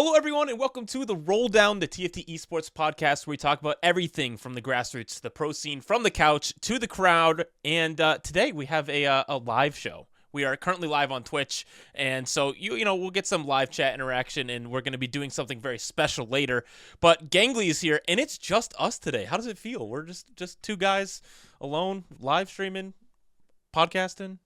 Hello, everyone, and welcome to the Rolldown, the TFT Esports podcast, where we talk about everything from the grassroots to the pro scene, from the couch to the crowd. And today we have a live show. We are currently live on Twitch, and so we'll get some live chat interaction, and we're going to be doing something very special later. But Gangly is here, and it's just us today. How does it feel? We're just two guys alone, live streaming, podcasting.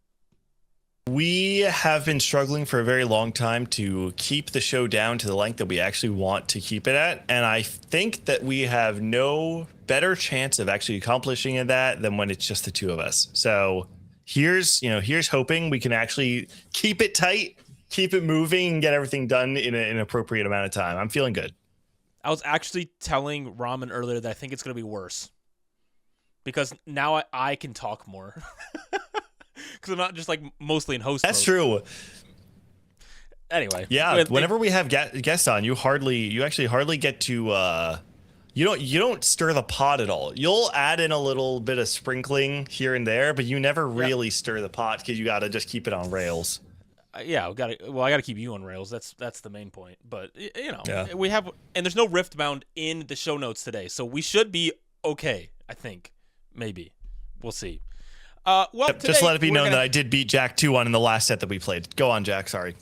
We have been struggling for a very long time to keep the show down to the length that we actually want to keep it at. And I think that we have no better chance of actually accomplishing that than when it's just the two of us. So here's hoping we can actually keep it tight, keep it moving, and get everything done in an appropriate amount of time. I'm feeling good. I was actually telling Ramen earlier that I think it's going to be worse because now I can talk more. Because I'm not just like mostly in host That's mode. true. Anyway, yeah. Whenever we have guests on, you actually hardly get to. You don't stir the pot at all. You'll add in a little bit of sprinkling here and there, but you never really stir the pot because you got to just keep it on rails. I got to keep you on rails. That's the main point. But we have, and there's no rift bound in the show notes today, so we should be okay. I think maybe we'll see. Just let it be known that I did beat Jack 2-1 in the last set that we played. Go on, Jack. Sorry.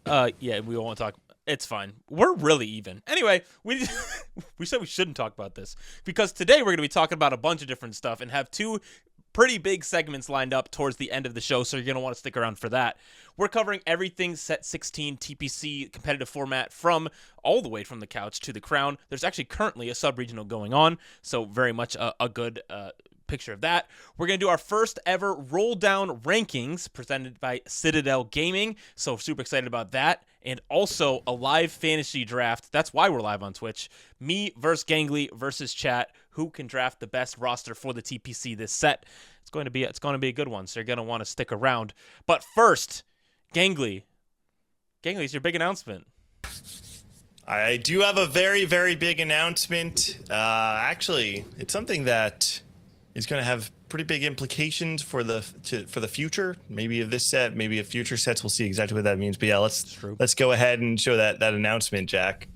Yeah, we won't talk. It's fine. We're really even. Anyway, we said we shouldn't talk about this because today we're going to be talking about a bunch of different stuff and have two pretty big segments lined up towards the end of the show, so you're going to want to stick around for that. We're covering everything Set 16 TPC competitive format from all the way from the couch to the crown. There's actually currently a sub-regional going on, so very much a good picture of that. We're going to do our first ever Rolldown Rankings presented by Citadel Gaming, so super excited about that. And also a live fantasy draft. That's why we're live on Twitch. Me versus Gangly versus chat. Who can draft the best roster for the TPC this set? It's going to be a good one, so you're going to want to stick around. But first, Gangly, it's your big announcement. I do have a very, very big announcement. Actually, it's something that is going to have pretty big implications for the future, maybe of this set, maybe of future sets. We'll see exactly what that means. But yeah, let's go ahead and show that announcement, Jack,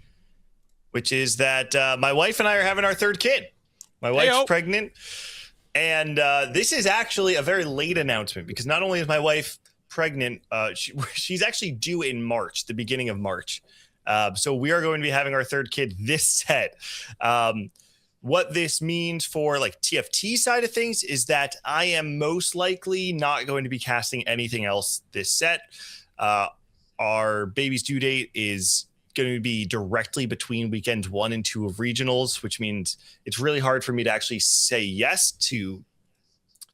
which is that my wife and I are having our third kid. My wife's pregnant, and this is actually a very late announcement because not only is my wife pregnant, she's actually due in March, the beginning of March. So we are going to be having our third kid this set. What this means for like TFT side of things is that I am most likely not going to be casting anything else this set. Our baby's due date is going to be directly between weekends 1 and 2 of regionals, which means it's really hard for me to actually say yes to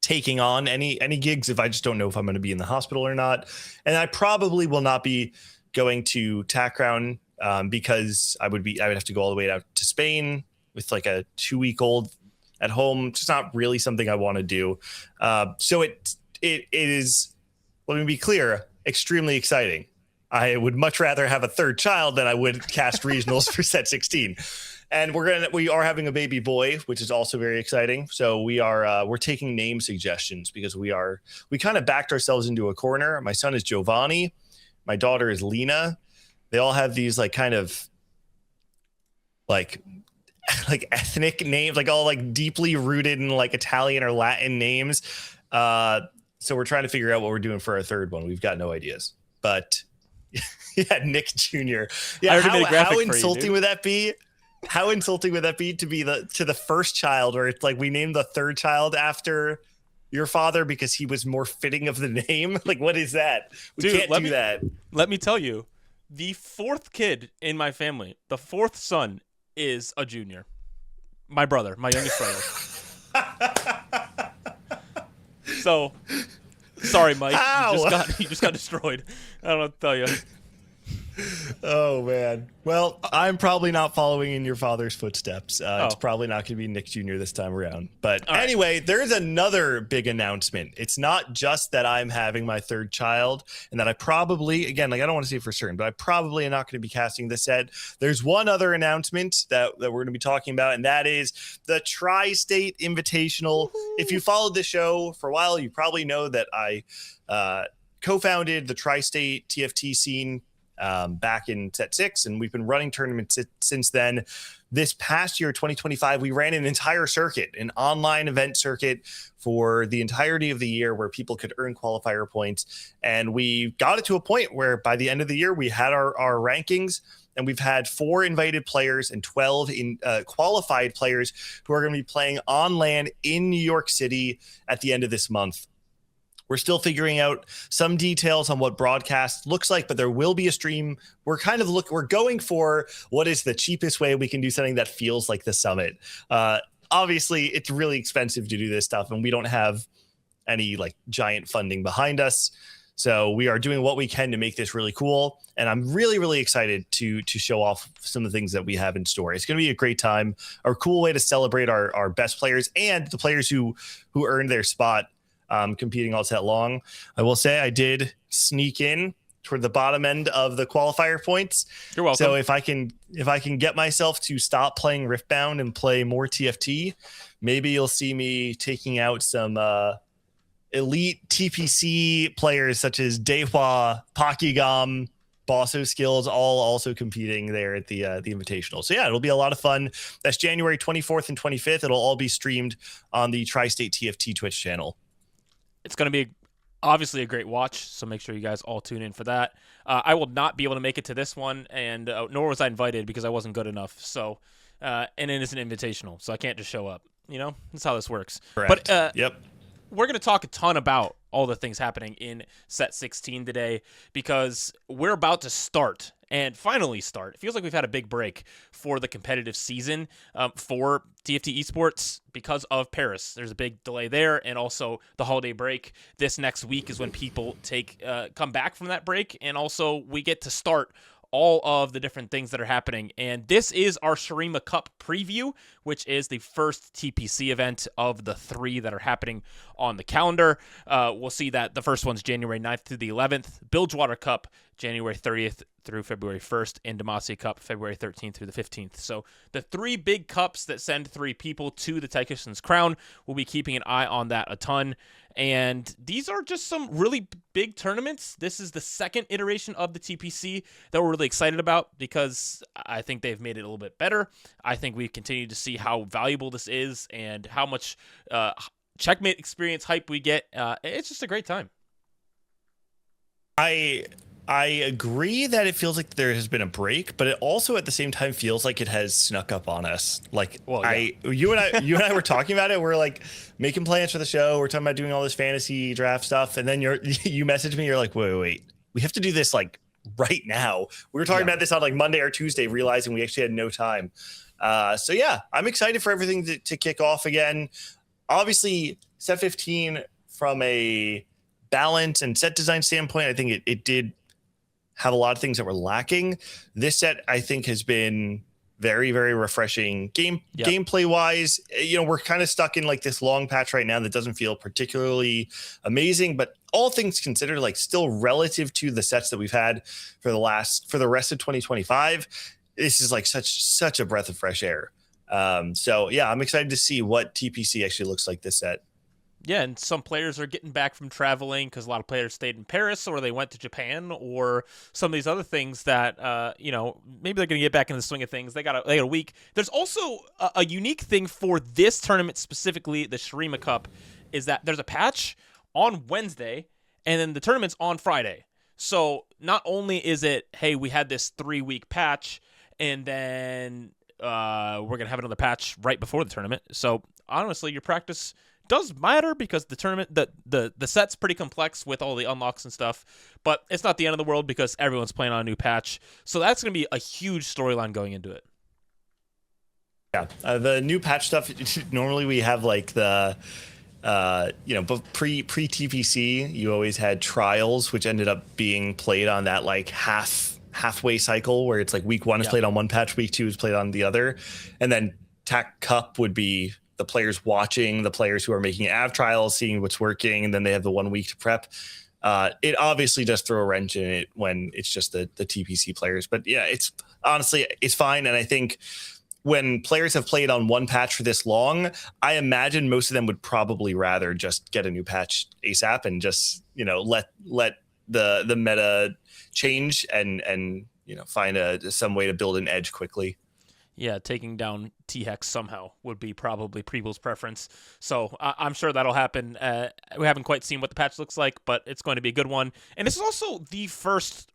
taking on any gigs if I just don't know if I'm going to be in the hospital or not. And I probably will not be going to TAC Crown because I would have to go all the way out to Spain with like a 2-week-old at home. It's not really something I want to do. So it is, let me be clear, extremely exciting. I would much rather have a third child than I would cast regionals for set 16. And we are having a baby boy, which is also very exciting. So we're taking name suggestions because we kind of backed ourselves into a corner. My son is Giovanni. My daughter is Lena. They all have these like kind of like ethnic names, like all like deeply rooted in like Italian or Latin names. So we're trying to figure out what we're doing for our third one. We've got no ideas, but yeah, Nick Jr. Yeah, how insulting would that be? How insulting would that be to be to the first child, where it's like we named the third child after your father because he was more fitting of the name? Like, what is that? We can't do that. Let me tell you, the fourth kid in my family, the fourth son, is a junior. My brother, my youngest brother. So, sorry, Mike. You just got destroyed. I don't know what to tell you. Oh, man. Well, I'm probably not following in your father's footsteps. It's probably not going to be Nick Jr. this time around. But anyway, there's another big announcement. It's not just that I'm having my third child and that I probably, again, like I don't want to say for certain, but I probably am not going to be casting this set. There's one other announcement that we're going to be talking about, and that is the Tri-State Invitational. Woo-hoo. If you followed the show for a while, you probably know that I co-founded the Tri-State TFT scene back in set 6, and we've been running tournaments since then. This past year, 2025, we ran an entire circuit, an online event circuit for the entirety of the year where people could earn qualifier points. And we got it to a point where by the end of the year, we had our rankings, and we've had 4 invited players and 12 qualified players who are going to be playing on land in New York City at the end of this month. We're still figuring out some details on what broadcast looks like, but there will be a stream. We're going for what is the cheapest way we can do something that feels like the summit. Obviously, it's really expensive to do this stuff, and we don't have any like giant funding behind us. So we are doing what we can to make this really cool. And I'm really, really excited to show off some of the things that we have in store. It's going to be a great time, a cool way to celebrate our best players and the players who earned their spot competing all set long. I will say I did sneak in toward the bottom end of the qualifier points. You're welcome. So if I can get myself to stop playing Riftbound and play more TFT, maybe you'll see me taking out some elite TPC players such as Dehua, Pakigam, Bosso Skills, all also competing there at the Invitational. So yeah, it'll be a lot of fun. That's January 24th and 25th. It'll all be streamed on the Tri-State TFT Twitch channel. It's going to be obviously a great watch, so make sure you guys all tune in for that. I will not be able to make it to this one, and nor was I invited because I wasn't good enough. So, and it is an invitational, so I can't just show up. You know, that's how this works. Correct. But yep. We're going to talk a ton about all the things happening in set 16 today because we're about to start and finally start. It feels like we've had a big break for the competitive season for TFT Esports because of Paris. There's a big delay there, and also the holiday break. This next week is when people come back from that break, and also we get to start all of the different things that are happening. And this is our Shurima Cup preview, which is the first TPC event of the 3 that are happening on the calendar. We'll see that the first one's January 9th through the 11th, Bilgewater Cup, January 30th through February 1st, and Demacia Cup, February 13th through the 15th. So the 3 big cups that send 3 people to the Tychuson's Crown, we'll be keeping an eye on that a ton. And these are just some really big tournaments. This is the second iteration of the TPC that we're really excited about because I think they've made it a little bit better. I think we continue to see how valuable this is and how much checkmate experience hype we get. It's just a great time. I agree that it feels like there has been a break, but it also at the same time feels like it has snuck up on us. Like, well, yeah. you and I were talking about it. We're like making plans for the show. We're talking about doing all this fantasy draft stuff, and then you message me. You're like, wait, we have to do this like right now. We were talking about this on like Monday or Tuesday, realizing we actually had no time. So yeah, I'm excited for everything to kick off again. Obviously, set 15 from a balance and set design standpoint, I think it did have a lot of things that were lacking. This set, I think, has been very, very refreshing gameplay wise. You know, we're kind of stuck in like this long patch right now that doesn't feel particularly amazing, but all things considered, like still relative to the sets that we've had for the rest of 2025, this is like such a breath of fresh air. So yeah, I'm excited to see what TPC actually looks like this set. Yeah, and some players are getting back from traveling because a lot of players stayed in Paris or they went to Japan or some of these other things that, maybe they're going to get back in the swing of things. They got a week. There's also a unique thing for this tournament specifically, the Shurima Cup, is that there's a patch on Wednesday and then the tournament's on Friday. So not only is it, hey, we had this 3-week patch and then we're going to have another patch right before the tournament. So honestly, your practice does matter because the tournament, the set's pretty complex with all the unlocks and stuff, but it's not the end of the world because everyone's playing on a new patch. So that's going to be a huge storyline going into it. Yeah, the new patch stuff, normally we have like the, but pre-TPC, you always had trials, which ended up being played on that like halfway cycle where it's like week 1 is played on one patch, week 2 is played on the other. And then TAC Cup would be the players watching, the players who are making AV trials, seeing what's working, and then they have the 1 week to prep. It obviously does throw a wrench in it when it's just the TPC players. But yeah, it's fine. And I think when players have played on one patch for this long, I imagine most of them would probably rather just get a new patch ASAP and just, let the meta change and find some way to build an edge quickly. Yeah, taking down T-Hex somehow would be probably Preeble's preference. So I'm sure that'll happen. We haven't quite seen what the patch looks like, but it's going to be a good one. And this is also the first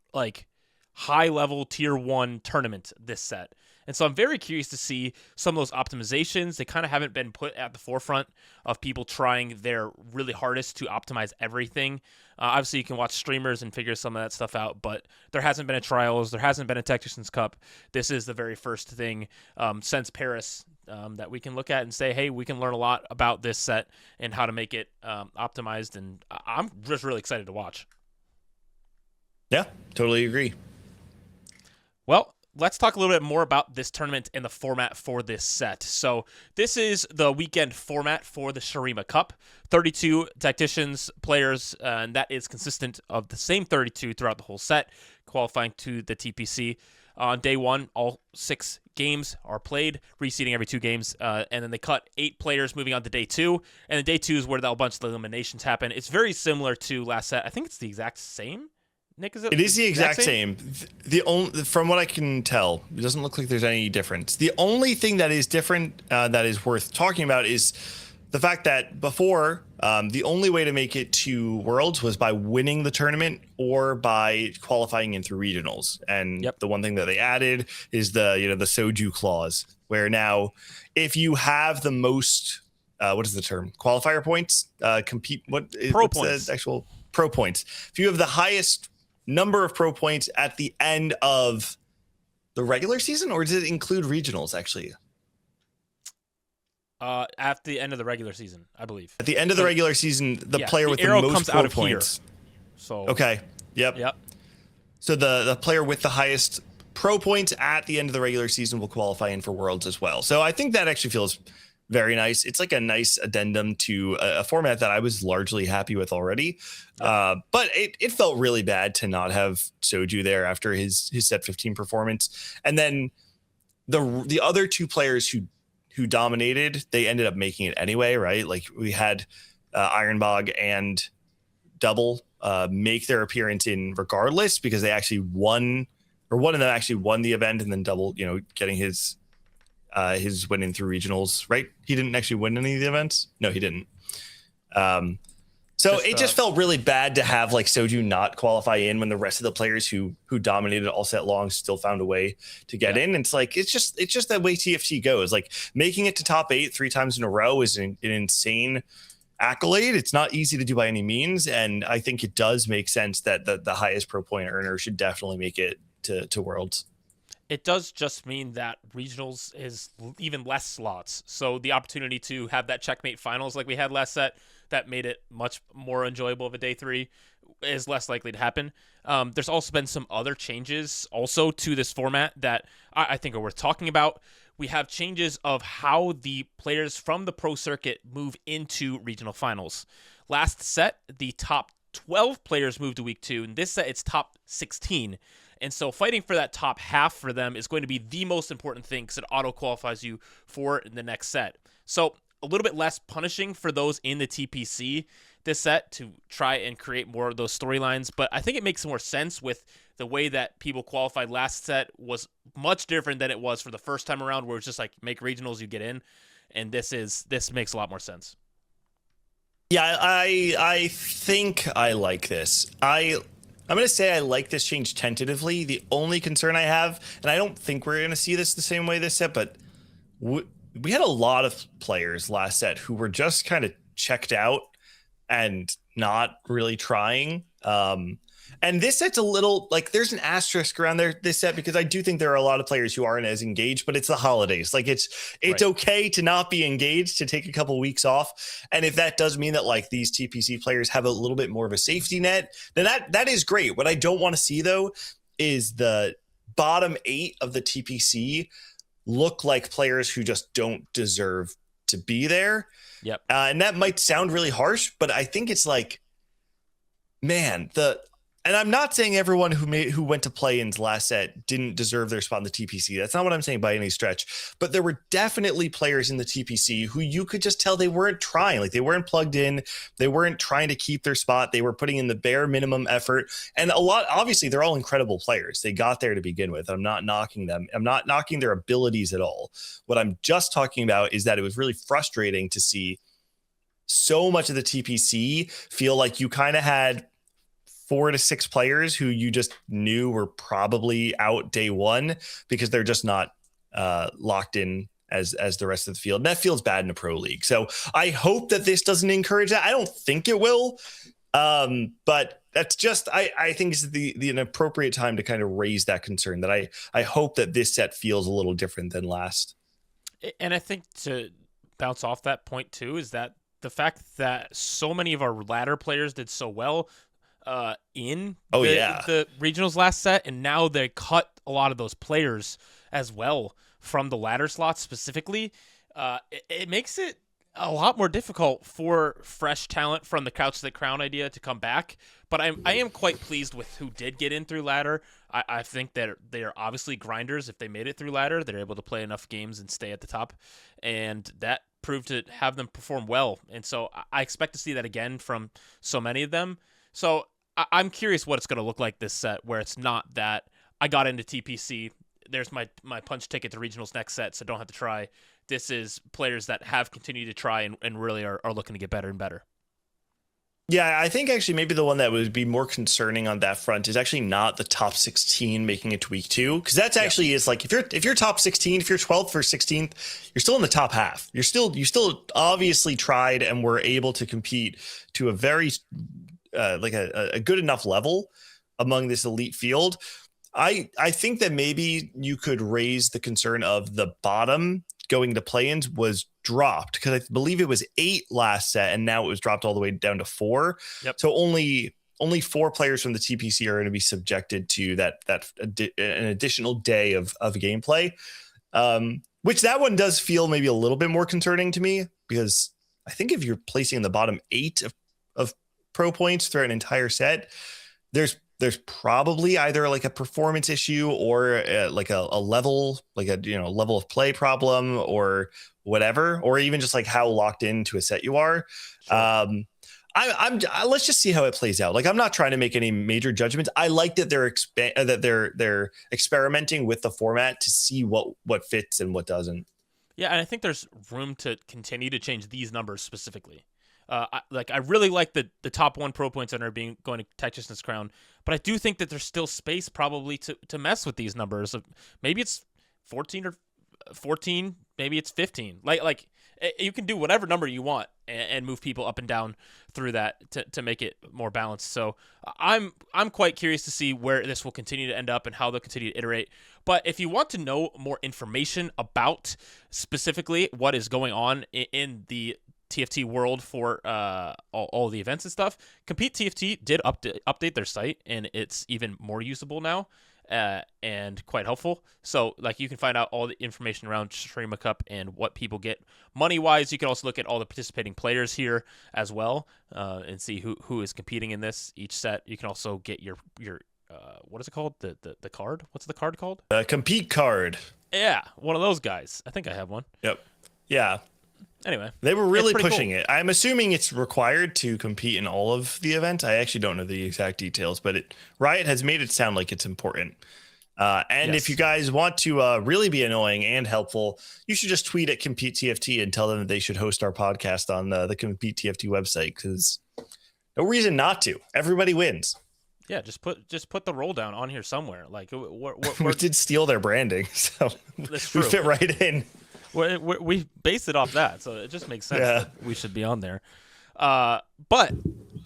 high-level Tier 1 tournament this set. And so I'm very curious to see some of those optimizations. They kind of haven't been put at the forefront of people trying their really hardest to optimize everything. Obviously, you can watch streamers and figure some of that stuff out, but there hasn't been a Trials. There hasn't been a Tacticians Cup. This is the very first thing since Paris that we can look at and say, hey, we can learn a lot about this set and how to make it optimized. And I'm just really excited to watch. Yeah, totally agree. Well, let's talk a little bit more about this tournament and the format for this set. So this is the weekend format for the Shurima Cup. 32 tacticians players, and that is consistent of the same 32 throughout the whole set, qualifying to the TPC. On day one, all 6 games are played, reseeding every 2 games, and then they cut 8 players moving on to day 2. And then day 2 is where a bunch of the eliminations happen. It's very similar to last set. I think it's the exact same. Nick, is it? It is the exact same. From what I can tell, it doesn't look like there's any difference. The only thing that is different that is worth talking about is the fact that before, the only way to make it to Worlds was by winning the tournament or by qualifying in through regionals. And the one thing that they added is the Soju clause, where now if you have the most, what is the term? Qualifier points? Pro points. Actual pro points. If you have the highest number of pro points at the end of the regular season, or does it include regionals actually? At the end of the regular season, I believe. At the end of the regular season, the player with the most comes pro out of points. Here. So okay, yep. So the player with the highest pro points at the end of the regular season will qualify in for Worlds as well. So I think that actually feels very nice. It's like a nice addendum to a format that I was largely happy with already. But it felt really bad to not have Soju there after his set 15 performance. And then the other 2 players who dominated, they ended up making it anyway, right? Like we had Ironbog and Double make their appearance in regardless because they actually won, or one of them actually won the event, and then Double, getting his win in through regionals, right? He didn't actually win any of the events. No, he didn't. So it just felt really bad to have Soju not qualify in when the rest of the players who dominated all set long still found a way to get in. And it's just that way TFT goes. Making it to top 8 3 times in a row is an insane accolade. It's not easy to do by any means, and I think it does make sense that the highest pro point earner should definitely make it to Worlds. It does just mean that regionals is even less slots. So the opportunity to have that checkmate finals like we had last set, that made it much more enjoyable of a day 3, is less likely to happen. There's also been some other changes also to this format that I think are worth talking about. We have changes of how the players from the Pro Circuit move into regional finals. Last set, the top 12 players moved to week 2, and this set it's top 16. And so fighting for that top half for them is going to be the most important thing because it auto-qualifies you for the next set. So a little bit less punishing for those in the TPC this set to try and create more of those storylines. But I think it makes more sense with the way that people qualified last set was much different than it was for the first time around, where it's just make regionals, you get in. And this makes a lot more sense. Yeah, I think I like this. I'm going to say I like this change tentatively. The only concern I have, and I don't think we're going to see this the same way this set, but we had a lot of players last set who were just kind of checked out and not really trying. And this set's a little there's an asterisk around this set because I do think there are a lot of players who aren't as engaged, but it's the holidays. It's right. Okay to not be engaged, to take a couple weeks off. And if that does mean that these TPC players have a little bit more of a safety net, then that is great. What I don't want to see though is the bottom 8 of the TPC look like players who just don't deserve to be there. Yep. And that might sound really harsh, but I think it's man, And I'm not saying everyone who went to play-ins last set didn't deserve their spot in the TPC. That's not what I'm saying by any stretch. But there were definitely players in the TPC who you could just tell they weren't trying. Like, they weren't plugged in. They weren't trying to keep their spot. They were putting in the bare minimum effort. And obviously, they're all incredible players. They got there to begin with. I'm not knocking them. I'm not knocking their abilities at all. What I'm just talking about is that it was really frustrating to see so much of the TPC feel like you kind of had 4 to 6 players who you just knew were probably out day one because they're just not locked in as the rest of the field. And that feels bad in a pro league. So I hope that this doesn't encourage that. I don't think it will. But that's just, I think it's an appropriate time to kind of raise that concern that I hope that this set feels a little different than last. And I think to bounce off that point too, is that the fact that so many of our ladder players did so well in the regionals last set, and now they cut a lot of those players as well from the ladder slots specifically. It makes it a lot more difficult for fresh talent from the Couch to the Crown idea to come back. But I am quite pleased with who did get in through ladder. I think that they are obviously grinders. If they made it through ladder, they're able to play enough games and stay at the top, and that proved to have them perform well. And so I expect to see that again from so many of them. So I'm curious what it's going to look like this set, where it's not that I got into TPC, there's my punch ticket to regionals next set, so don't have to try. This is players that have continued to try and really are looking to get better and better. Yeah, I think actually maybe the one that would be more concerning on that front is actually not the top 16 making it to week 2, because that's actually is like if you're top 16, if you're 12th or 16th, you're still in the top half. You still obviously tried and were able to compete to a very like a good enough level among this elite field. I think that maybe you could raise the concern of the bottom going to play-ins was dropped, because I believe it was 8 last set and now it was dropped all the way down to 4. Yep. So only 4 players from the TPC are going to be subjected to an additional day of gameplay, which that one does feel maybe a little bit more concerning to me, because I think if you're placing in the bottom 8 of pro points throughout an entire set, there's probably either like a performance issue or like a level, like a level of play problem or whatever, or even just like how locked into a set you are. Sure. Let's just see how it plays out. Like, I'm not trying to make any major judgments. I like that they're experimenting with the format to see what fits and what doesn't. Yeah, and I think there's room to continue to change these numbers specifically. I really like the top 1 pro points that are going to Texas Crown, but I do think that there's still space probably to mess with these numbers. Maybe it's 14 or 14, maybe it's 15. Like you can do whatever number you want and move people up and down through that to make it more balanced. So I'm quite curious to see where this will continue to end up and how they'll continue to iterate. But if you want to know more information about specifically what is going on in the TFT world for all the events and stuff, Compete TFT did update their site, and it's even more usable now and quite helpful. So like, you can find out all the information around Shurima Cup and what people get money wise. You can also look at all the participating players here as well and see who is competing in this each set. You can also get your what is it called, the card? What's the card called? Compete card. Yeah, one of those guys. I think I have one. Yep. Yeah. Anyway, they were really pushing it. I'm assuming it's required to compete in all of the events. I actually don't know the exact details, but Riot has made it sound like it's important. And yes, if you guys want to really be annoying and helpful, you should just tweet at Compete TFT and tell them that they should host our podcast on the Compete TFT website, because no reason not to. Everybody wins. Yeah, just put the Rolldown on here somewhere. Like we did steal their branding, so we fit right in. We base it off that, so it just makes sense that we should be on there. But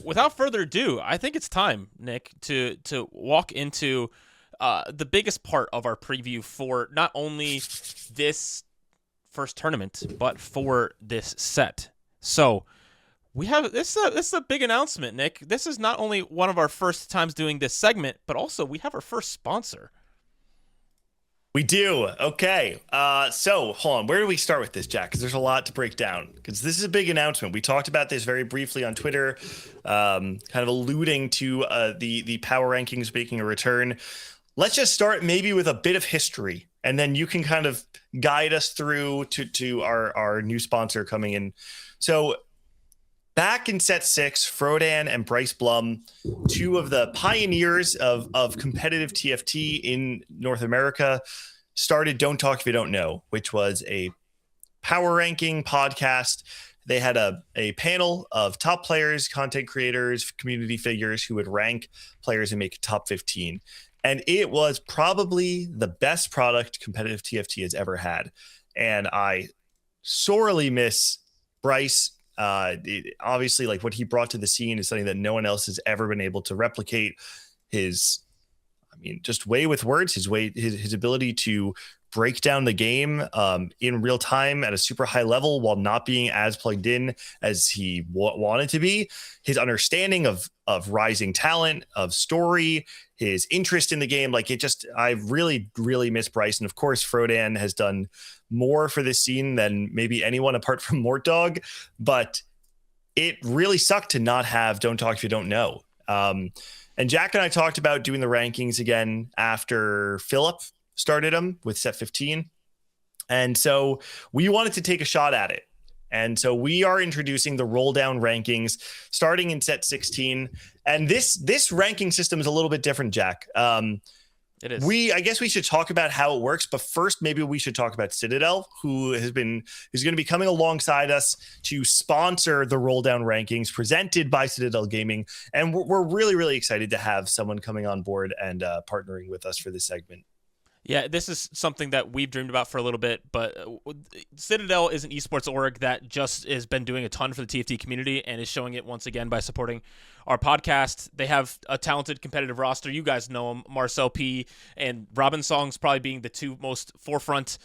without further ado, I think it's time, Nick, to walk into the biggest part of our preview for not only this first tournament, but for this set. So we have this is a big announcement, Nick. This is not only one of our first times doing this segment, but also we have our first sponsor. We do. Okay. So hold on. Where do we start with this, Jack? Because there's a lot to break down. Because this is a big announcement. We talked about this very briefly on Twitter, kind of alluding to the power rankings making a return. Let's just start maybe with a bit of history, and then you can kind of guide us through to our new sponsor coming in. So back in set 6, Frodan and Bryce Blum, two of the pioneers of competitive TFT in North America, started Don't Talk If You Don't Know, which was a power ranking podcast. They had a panel of top players, content creators, community figures who would rank players and make a top 15. And it was probably the best product competitive TFT has ever had. And I sorely miss Bryce. Obviously, like what he brought to the scene is something that no one else has ever been able to replicate. His, I mean, just way with words, his ability to break down the game in real time at a super high level while not being as plugged in as he wanted to be. His understanding of rising talent, of story, his interest in the game, like it just, I really, really miss Bryce. And of course, Frodan has done more for this scene than maybe anyone apart from Mort Dog, but it really sucked to not have Don't Talk If You Don't Know. And Jack and I talked about doing the rankings again after Philip started them with set 15. And so we wanted to take a shot at it. And so we are introducing the Rolldown Rankings starting in set 16. And this ranking system is a little bit different, Jack. It is. I guess we should talk about how it works, but first maybe we should talk about Citadel, who's going to be coming alongside us to sponsor the Rolldown Rankings presented by Citadel Gaming. And we're really, really excited to have someone coming on board and partnering with us for this segment. Yeah, this is something that we've dreamed about for a little bit, but Citadel is an esports org that just has been doing a ton for the TFT community and is showing it once again by supporting our podcast. They have a talented competitive roster. You guys know them, Marcel P. and Robin Songs probably being the two most forefront,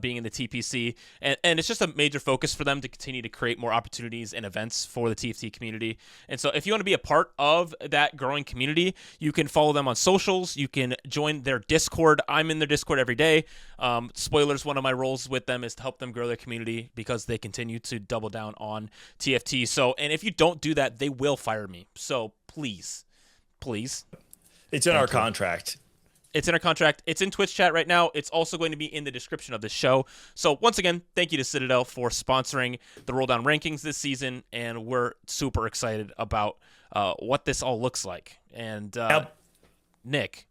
being in the TPC. And it's just a major focus for them to continue to create more opportunities and events for the TFT community. And so if you want to be a part of that growing community, you can follow them on socials. You can join their Discord. I'm in their Discord every day. Spoilers, one of my roles with them is to help them grow their community because they continue to double down on TFT. So, and if you don't do that, they will fire me. So please. It's in our contract. It's in our contract. It's in Twitch chat right now. It's also going to be in the description of the show. So once again, thank you to Citadel for sponsoring the Rolldown Rankings this season. And we're super excited about what this all looks like. And Nick,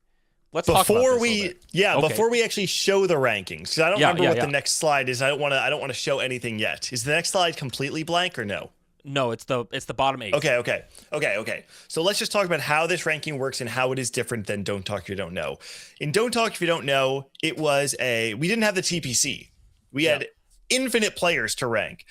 let's talk about this before we actually show the rankings, because I don't remember what the next slide is. I don't want to show anything yet. Is the next slide completely blank or no? No, it's the bottom 8. Okay. So let's just talk about how this ranking works and how it is different than Don't Talk If You Don't Know. In Don't Talk If You Don't Know, we didn't have the TPC. We had infinite players to rank.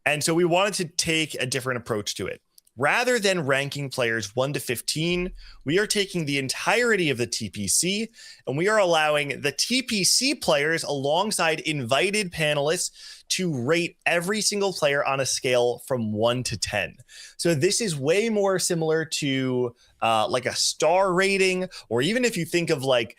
And so we wanted to take a different approach to it. Rather than ranking players 1 to 15, we are taking the entirety of the TPC and we are allowing the TPC players alongside invited panelists to rate every single player on a scale from 1 to 10. So this is way more similar to like a star rating, or even if you think of like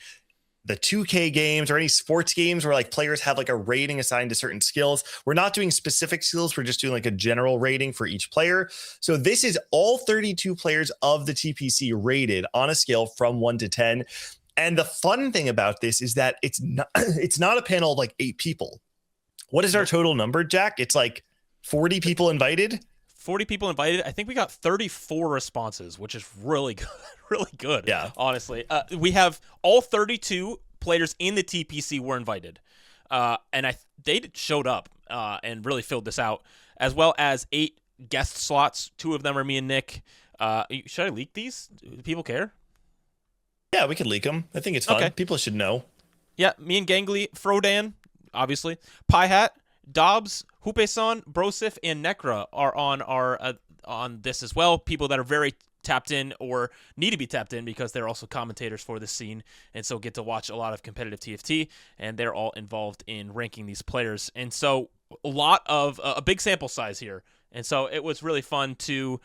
the 2K games or any sports games where like players have like a rating assigned to certain skills. We're not doing specific skills. We're just doing like a general rating for each player. So this is all 32 players of the TPC rated on a scale from 1 to 10. And the fun thing about this is that it's not a panel of like 8 people. What is our total number, Jack? It's like 40 people invited. 40 people invited. I think we got 34 responses, which is really good. Really good. Yeah. Honestly. We have all 32 players in the TPC were invited. And they showed up and really filled this out, as well as 8 guest slots. 2 of them are me and Nick. Should I leak these? Do people care? Yeah, we can leak them. I think it's fun. Okay. People should know. Yeah, me and Gangly, Frodan, obviously. Pie Hat, Dobbs, Hupeson, Brosif, and Necra are on this as well. People that are very tapped in or need to be tapped in because they're also commentators for the scene and so get to watch a lot of competitive TFT, and they're all involved in ranking these players. And so a big sample size here. And so it was really fun to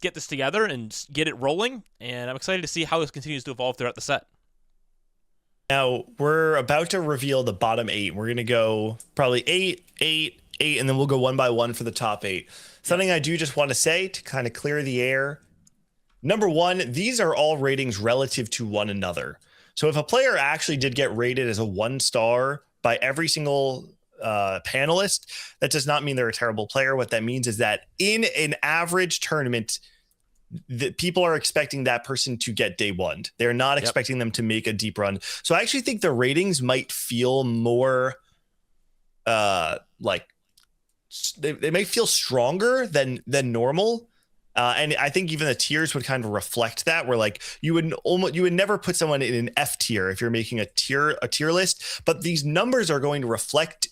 get this together and get it rolling, and I'm excited to see how this continues to evolve throughout the set. Now we're about to reveal the bottom 8. We're going to go probably 8, 8, 8, and then we'll go one by one for the top 8. Something I do just want to say to kind of clear the air. Number one, these are all ratings relative to one another. So if a player actually did get rated as a 1-star by every single panelist, that does not mean they're a terrible player. What that means is that in an average tournament, that people are expecting that person to get day one. They're not expecting them to make a deep run. So I actually think the ratings might feel more like they may feel stronger than normal. And I think even the tiers would kind of reflect that, where like you would never put someone in an F tier if you're making a tier list, but these numbers are going to reflect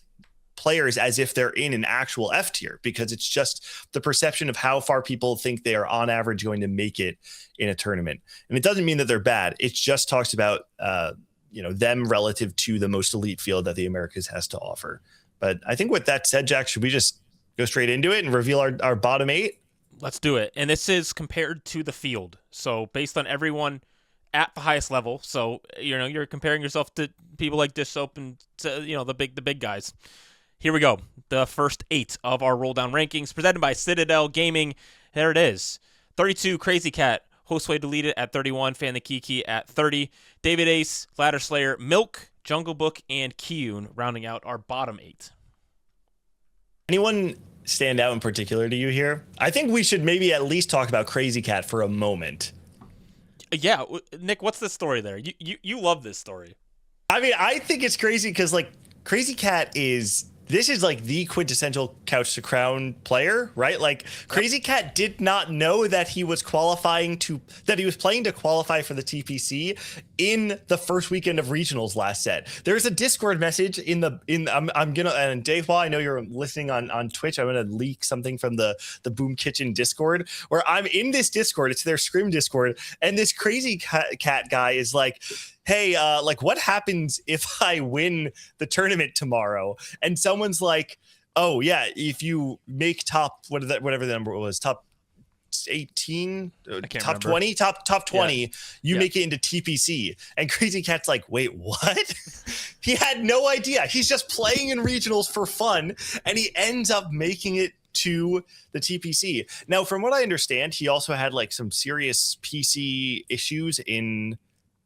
players as if they're in an actual F tier, because it's just the perception of how far people think they are on average going to make it in a tournament. And it doesn't mean that they're bad. It just talks about them relative to the most elite field that the Americas has to offer. But I think with that said, Jack, should we just go straight into it and reveal our bottom 8? Let's do it. And this is compared to the field. So based on everyone at the highest level. So, you're comparing yourself to people like Dish Soap and the big guys. Here we go. The first 8 of our Rolldown Rankings presented by Citadel Gaming. There it is. 32, Crazy Cat. Hostway Deleted at 31. Fan the Kiki at 30. David Ace, Ladder Slayer, Milk, Jungle Book, and Kiyun rounding out our bottom 8. Anyone stand out in particular to you here? I think we should maybe at least talk about Crazy Cat for a moment. Yeah, Nick, what's the story there? You love this story. I mean, I think it's crazy because like Crazy Cat is like the quintessential Couch to Crown player, right? Like Crazy Cat did not know that he was playing to qualify for the TPC in the first weekend of regionals last set. There's a Discord message I'm gonna, and Dave, while I know you're listening on Twitch, I'm gonna leak something from the Boom Kitchen Discord where I'm in this Discord. It's their Scrim Discord, and this Crazy Cat guy is like, hey, what happens if I win the tournament tomorrow? And someone's like, oh yeah, if you make top, whatever the number was, top 18, top 20, top 20, you make it into TPC. And Crazy Cat's like, wait, what? He had no idea. He's just playing in regionals for fun, and he ends up making it to the TPC. Now, from what I understand, he also had like some serious PC issues in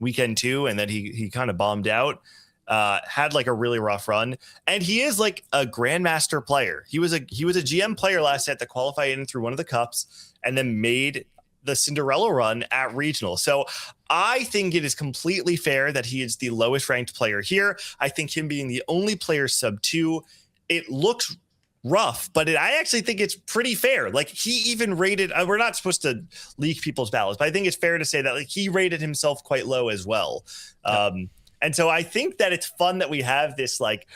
weekend 2, and then he kind of bombed out, had like a really rough run, and he is like a grandmaster player. He was a GM player last set that qualified in through one of the cups and then made the Cinderella run at regional. So I think it is completely fair that he is the lowest ranked player here. I think him being the only player sub 2, it looks rough, but I actually think it's pretty fair. Like he even rated, we're not supposed to leak people's ballots, but I think it's fair to say that like he rated himself quite low as well. And so I think that it's fun that we have this like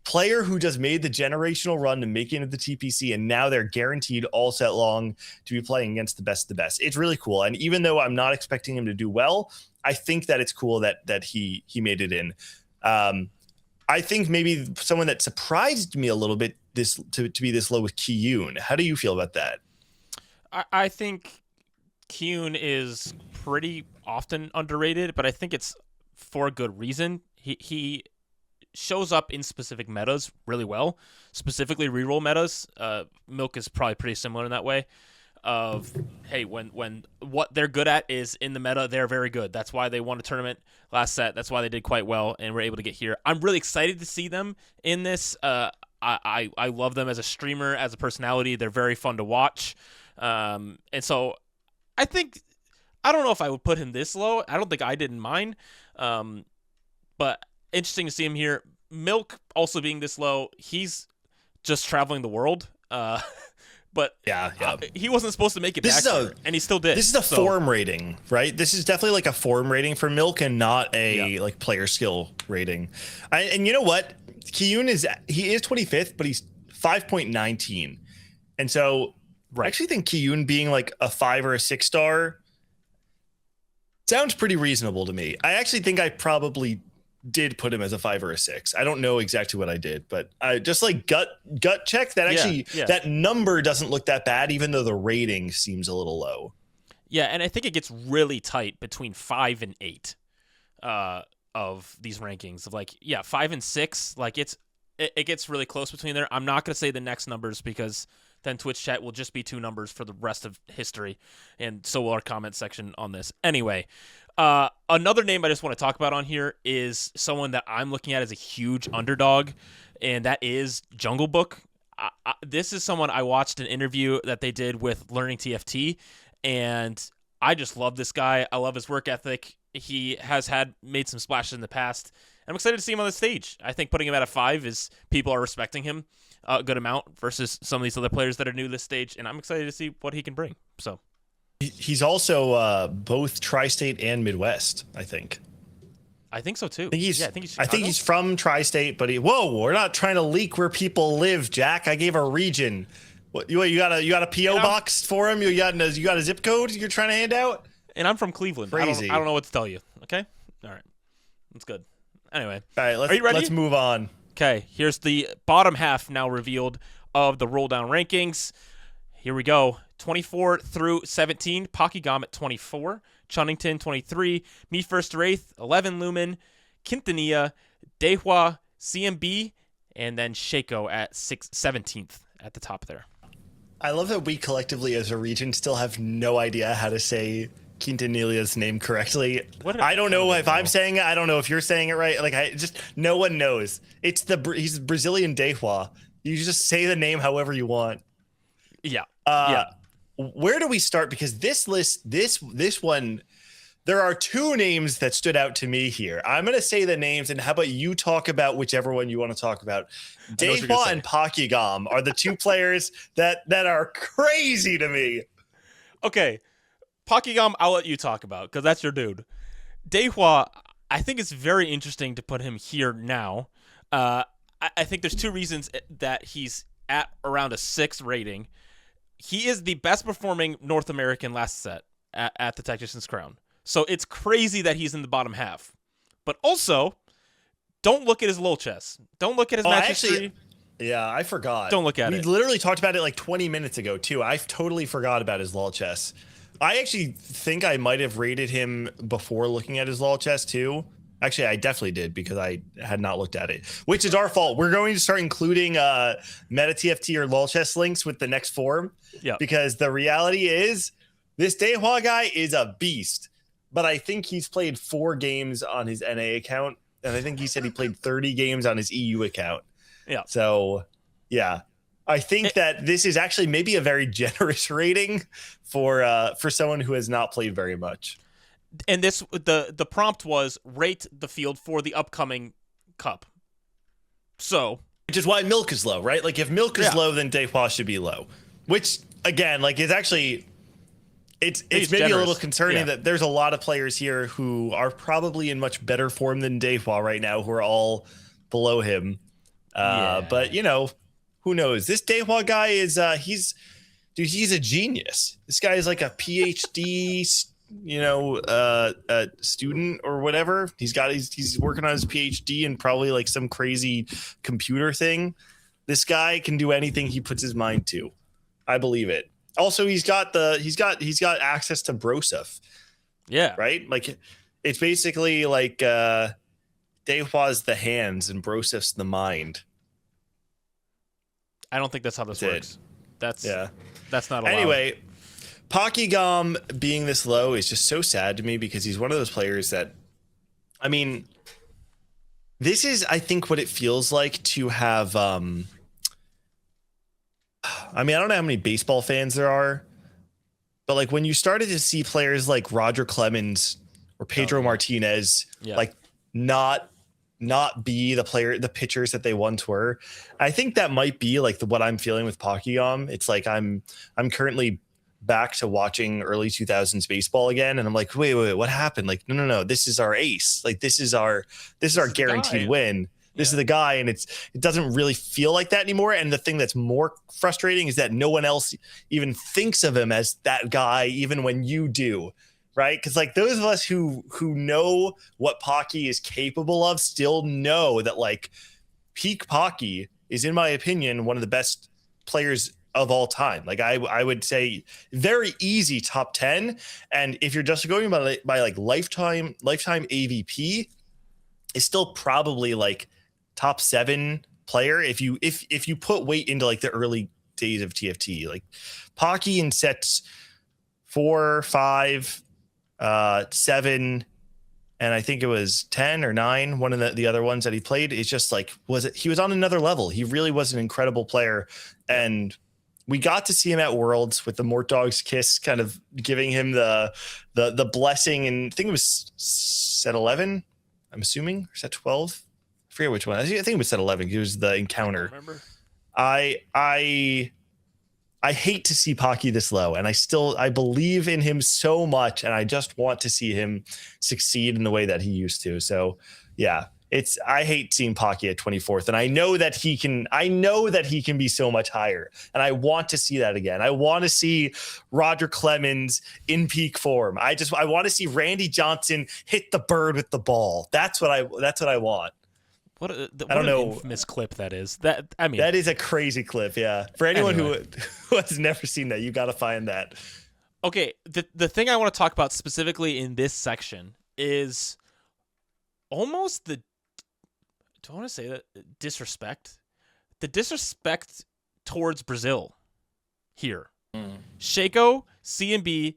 player who just made the generational run to make it into the TPC, and now they're guaranteed all set long to be playing against the best of the best. It's really cool. And even though I'm not expecting him to do well, I think that it's cool that he made it in. I think maybe someone that surprised me a little bit to be this low with Kiyun. How do you feel about that? I think Kiyun is pretty often underrated, but I think it's for a good reason. He shows up in specific metas really well, specifically reroll metas. Milk is probably pretty similar in that way. Of hey, when what they're good at is in the meta, they're very good. That's why they won a tournament last set. That's why they did quite well and were able to get here. I'm really excited to see them in this. I love them as a streamer, as a personality. They're very fun to watch. And so I don't know if I would put him this low. I don't think I did in mine. But interesting to see him here. Milk also being this low. He's just traveling the world. But he wasn't supposed to make it back here, and he still did. This is a form rating, right? This is definitely like a form rating for Milk and not a like player skill rating. And you know what? Kiyun is 25th, but he's 5.19. And so I actually think Kiyun being like a 5 or a 6 star sounds pretty reasonable to me. I actually think I probably did put him as a 5 or a 6. I don't know exactly what I did, but I just like gut check that actually that number doesn't look that bad, even though the rating seems a little low. Yeah, and I think it gets really tight between 5 and 8. of these rankings of like, yeah, 5 and 6. Like it gets really close between there. I'm not going to say the next numbers because then Twitch chat will just be 2 numbers for the rest of history. And so will our comment section on this. Anyway, another name I just want to talk about on here is someone that I'm looking at as a huge underdog, and that is Jungle Book. This is someone I watched an interview that they did with Learning TFT, and I just love this guy. I love his work ethic. He has made some splashes in the past. I'm excited to see him on the stage. I think putting him at a 5 is people are respecting him a good amount versus some of these other players that are new to this stage, and I'm excited to see what he can bring. So he's also both Tri-State and Midwest, I think. I think so too. I think he's from Tri-State, but we're not trying to leak where people live, Jack. I gave a region. What you got a PO box for him? You got a zip code you're trying to hand out? And I'm from Cleveland. Crazy. I don't know what to tell you. Okay, all right, that's good. Anyway, all right, are you ready? Let's move on. Okay, here's the bottom half now revealed of the Rolldown Rankings. Here we go. 24 through 17, Pokygom at 24, Chunnington 23, Me First Wraith, 11 Lumen, Quintanilla, Dehua, CMB, and then Shaco at 17th at the top there. I love that we collectively as a region still have no idea how to say Quintanilla's name correctly. I don't know if I'm saying it. I don't know if you're saying it right. Like no one knows. He's Brazilian Dehua. You just say the name however you want. Yeah. Where do we start? Because this list, this one, there are 2 names that stood out to me here. I'm going to say the names, and how about you talk about whichever one you want to talk about? Dehua and Pokygom are the 2 players that are crazy to me. Okay. Pokygom, I'll let you talk about because that's your dude. Dehua, I think it's very interesting to put him here now. I think there's 2 reasons that he's at around a 6 rating. He is the best performing North American last set at the Tactician's Crown. So it's crazy that he's in the bottom half. But also, don't look at his LOL chess. Don't look at his match history. Yeah, I forgot. Don't look at it. We literally talked about it like 20 minutes ago, too. I totally forgot about his LOL chess. I actually think I might have rated him before looking at his LOL chess, too. Actually, I definitely did because I had not looked at it, which is our fault. We're going to start including meta TFT or LOL chess links with the next form. Yeah. Because the reality is this Dehua guy is a beast. But I think he's played 4 games on his NA account, and I think he said he played 30 games on his EU account. Yeah. So, yeah, I think that this is actually maybe a very generous rating for someone who has not played very much. And this the prompt was rate the field for the upcoming cup. So, which is why Milk is low, right? Like if Milk is low, then Dehua should be low. Which again, like it's actually. It's maybe generous. A little concerning that there's a lot of players here who are probably in much better form than Dehua right now, who are all below him. But who knows? This Dehua guy is he's a genius. This guy is like a PhD, student or whatever. He's working on his PhD and probably like some crazy computer thing. This guy can do anything he puts his mind to. I believe it. Also, he's got access to Broseph. Yeah. Right? Like it's basically like Dehua's the hands and Brosef's the mind. I don't think that's how this works. That's not allowed. Anyway, Pokygom being this low is just so sad to me because he's one of those players that, I mean, this is, I think, what it feels like to have, I don't know how many baseball fans there are, but like when you started to see players like Roger Clemens or Pedro Martinez, like not be the pitchers that they once were. I think that might be like what I'm feeling with Pokygom. It's like I'm currently back to watching early 2000s baseball again, and I'm like, wait, what happened? Like, no, this is our ace. Like, this is our guaranteed win. This is the guy, and it doesn't really feel like that anymore. And the thing that's more frustrating is that no one else even thinks of him as that guy, even when you do, right? Because like those of us who know what Pocky is capable of still know that like peak Pocky is, in my opinion, one of the best players of all time. Like I would say very easy top 10. And if you're just going by like lifetime AVP, is still probably like top 7 player if you put weight into like the early days of TFT. Like Pocky in sets 4, 5, 7, and I think it was 10 or 9. One of the other ones that he played is just like he was on another level. He really was an incredible player, and we got to see him at Worlds with the Mort Dog's kiss, kind of giving him the blessing. And I think it was set 11. I'm assuming, or set 12. I forget which one. I think it was set 11. It was the encounter. I remember. I hate to see Pocky this low, and I believe in him so much, and I just want to see him succeed in the way that he used to. So yeah, I hate seeing Pocky at 24th, and I know that he can be so much higher, and I want to see that again. I want to see Roger Clemens in peak form. I want to see Randy Johnson hit the bird with the ball. That's what I want. What an infamous clip that is. That is a crazy clip. Yeah, for anyone who has never seen that, you got to find that. Okay, the thing I want to talk about specifically in this section is almost do I want to say that disrespect? The disrespect towards Brazil here. Shaco, CMB,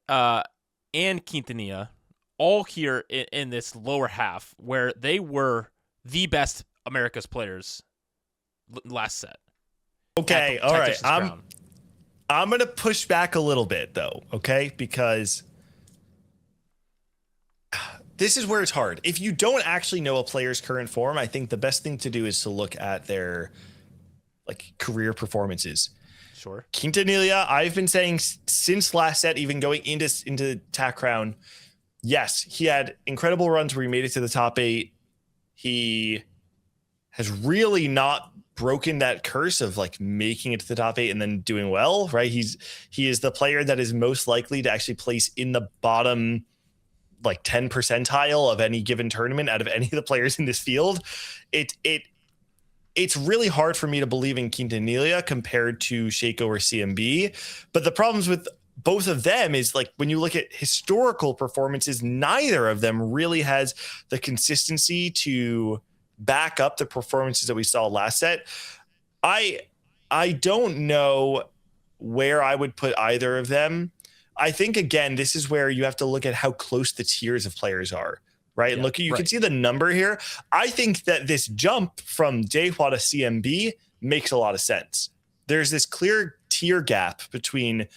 and Quintanilla all here in this lower half where they were the best America's players last set. Okay, all right. I'm going to push back a little bit though, okay? Because this is where it's hard. If you don't actually know a player's current form, I think the best thing to do is to look at their like career performances. Sure. Quintanilla, I've been saying since last set, even going into TAC Crown, yes, he had incredible runs where he made it to the top 8. He has really not broken that curse of like making it to the top 8 and then doing well, right? He is the player that is most likely to actually place in the bottom like 10 percentile of any given tournament out of any of the players in this field. It's really hard for me to believe in Quintanilla compared to Shaco or CMB. But the problems with both of them is like when you look at historical performances, neither of them really has the consistency to back up the performances that we saw last set. I don't know where I would put either of them. I think, again, this is where you have to look at how close the tiers of players are, right? And you can see the number here. I think that this jump from Dehua to CMB makes a lot of sense. There's this clear tier gap between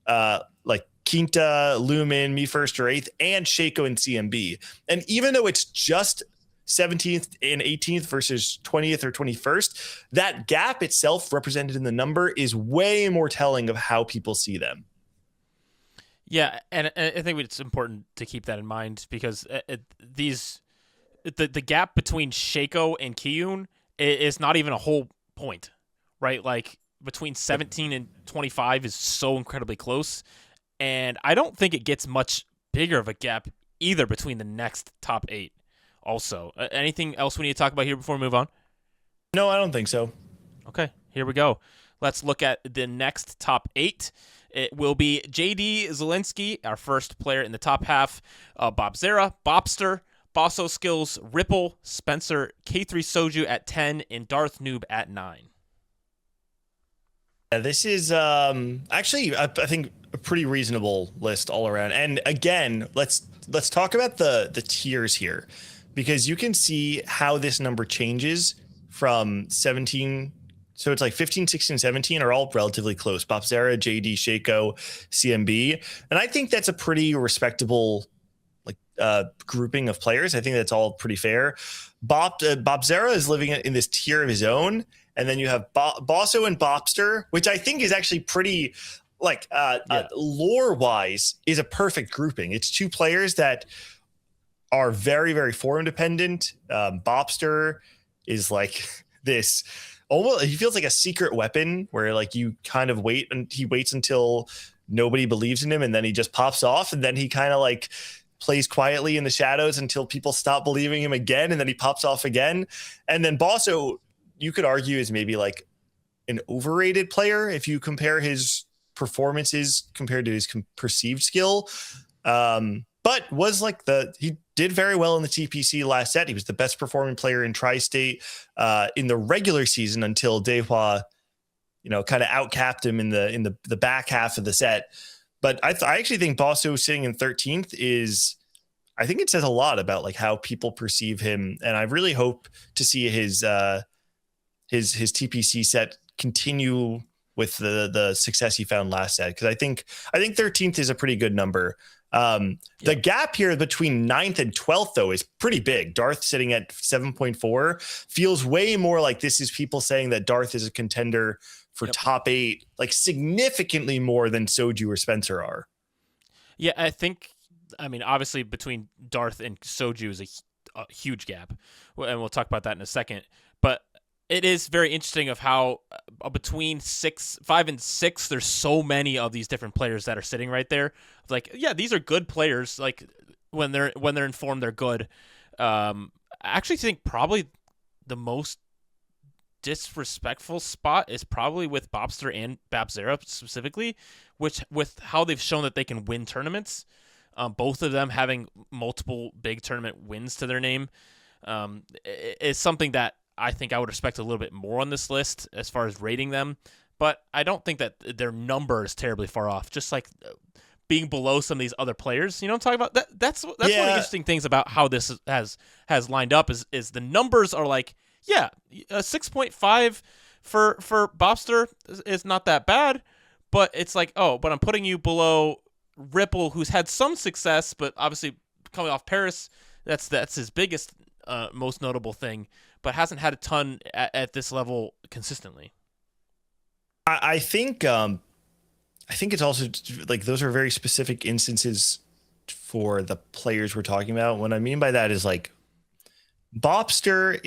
like Quinta, Lumen, Me First or 8th, and Shaco and CMB. And even though it's just 17th and 18th versus 20th or 21st, that gap itself represented in the number is way more telling of how people see them. Yeah, and I think it's important to keep that in mind because the gap between Shaco and Kiyun is not even a whole point, right? Like between 17 and 25 is so incredibly close, and I don't think it gets much bigger of a gap either between the next top 8. Also, anything else we need to talk about here before we move on? No, I don't think so. Okay, here we go. Let's look at the next top 8. It will be JD Zelensky, our first player in the top half, Bob Zera, Bobster, Bosso Skills, Ripple, Spencer, K3 Soju at 10, and Darth Noob at 9. Yeah, this is actually, I think, a pretty reasonable list all around. And again, let's talk about the tiers here, because you can see how this number changes from 17. So it's like 15, 16, 17 are all relatively close. Bobzera, JD, Shaco, CMB. And I think that's a pretty respectable grouping of players. I think that's all pretty fair. Bobzera is living in this tier of his own. And then you have Bosso and Bobster, which I think is actually pretty lore-wise is a perfect grouping. It's two players that are very, very form dependent. Bobster is like this... almost, he feels like a secret weapon where like you kind of wait and he waits until nobody believes in him and then he just pops off, and then he kind of like plays quietly in the shadows until people stop believing him again, and then he pops off again. And then Bosso, you could argue, is maybe like an overrated player if you compare his performances compared to his perceived skill. but was like he did very well in the TPC last set. He was the best performing player in Tri-State in the regular season until Dehua, kind of outcapped him in the back half of the set. But I actually think Bosso sitting in 13th I think it says a lot about like how people perceive him, and I really hope to see his TPC set continue with the success he found last set, because I think 13th is a pretty good number. The gap here between 9th and 12th though is pretty big. Darth sitting at 7.4 feels way more like this is people saying that Darth is a contender for top 8, like significantly more than Soju or Spencer are. Yeah, I mean, obviously between Darth and Soju is a huge gap, and we'll talk about that in a second. But it is very interesting of how between 5 and 6, there's so many of these different players that are sitting right there. Like, yeah, these are good players. Like when they're informed, they're good. I actually think probably the most disrespectful spot is probably with Bobster and Babzera specifically, which with how they've shown that they can win tournaments. Both of them having multiple big tournament wins to their name is something that I think I would respect a little bit more on this list as far as rating them. But I don't think that their number is terribly far off. Just like being below some of these other players, you know what I'm talking about? That's one of the interesting things about how this has lined up is the numbers are like, yeah, a 6.5 for Bobster is not that bad, but it's like, oh, but I'm putting you below Ripple, who's had some success, but obviously coming off Paris, that's his biggest, most notable thing, but hasn't had a ton at this level consistently. I think it's also like those are very specific instances for the players we're talking about. What I mean by that is like Bobster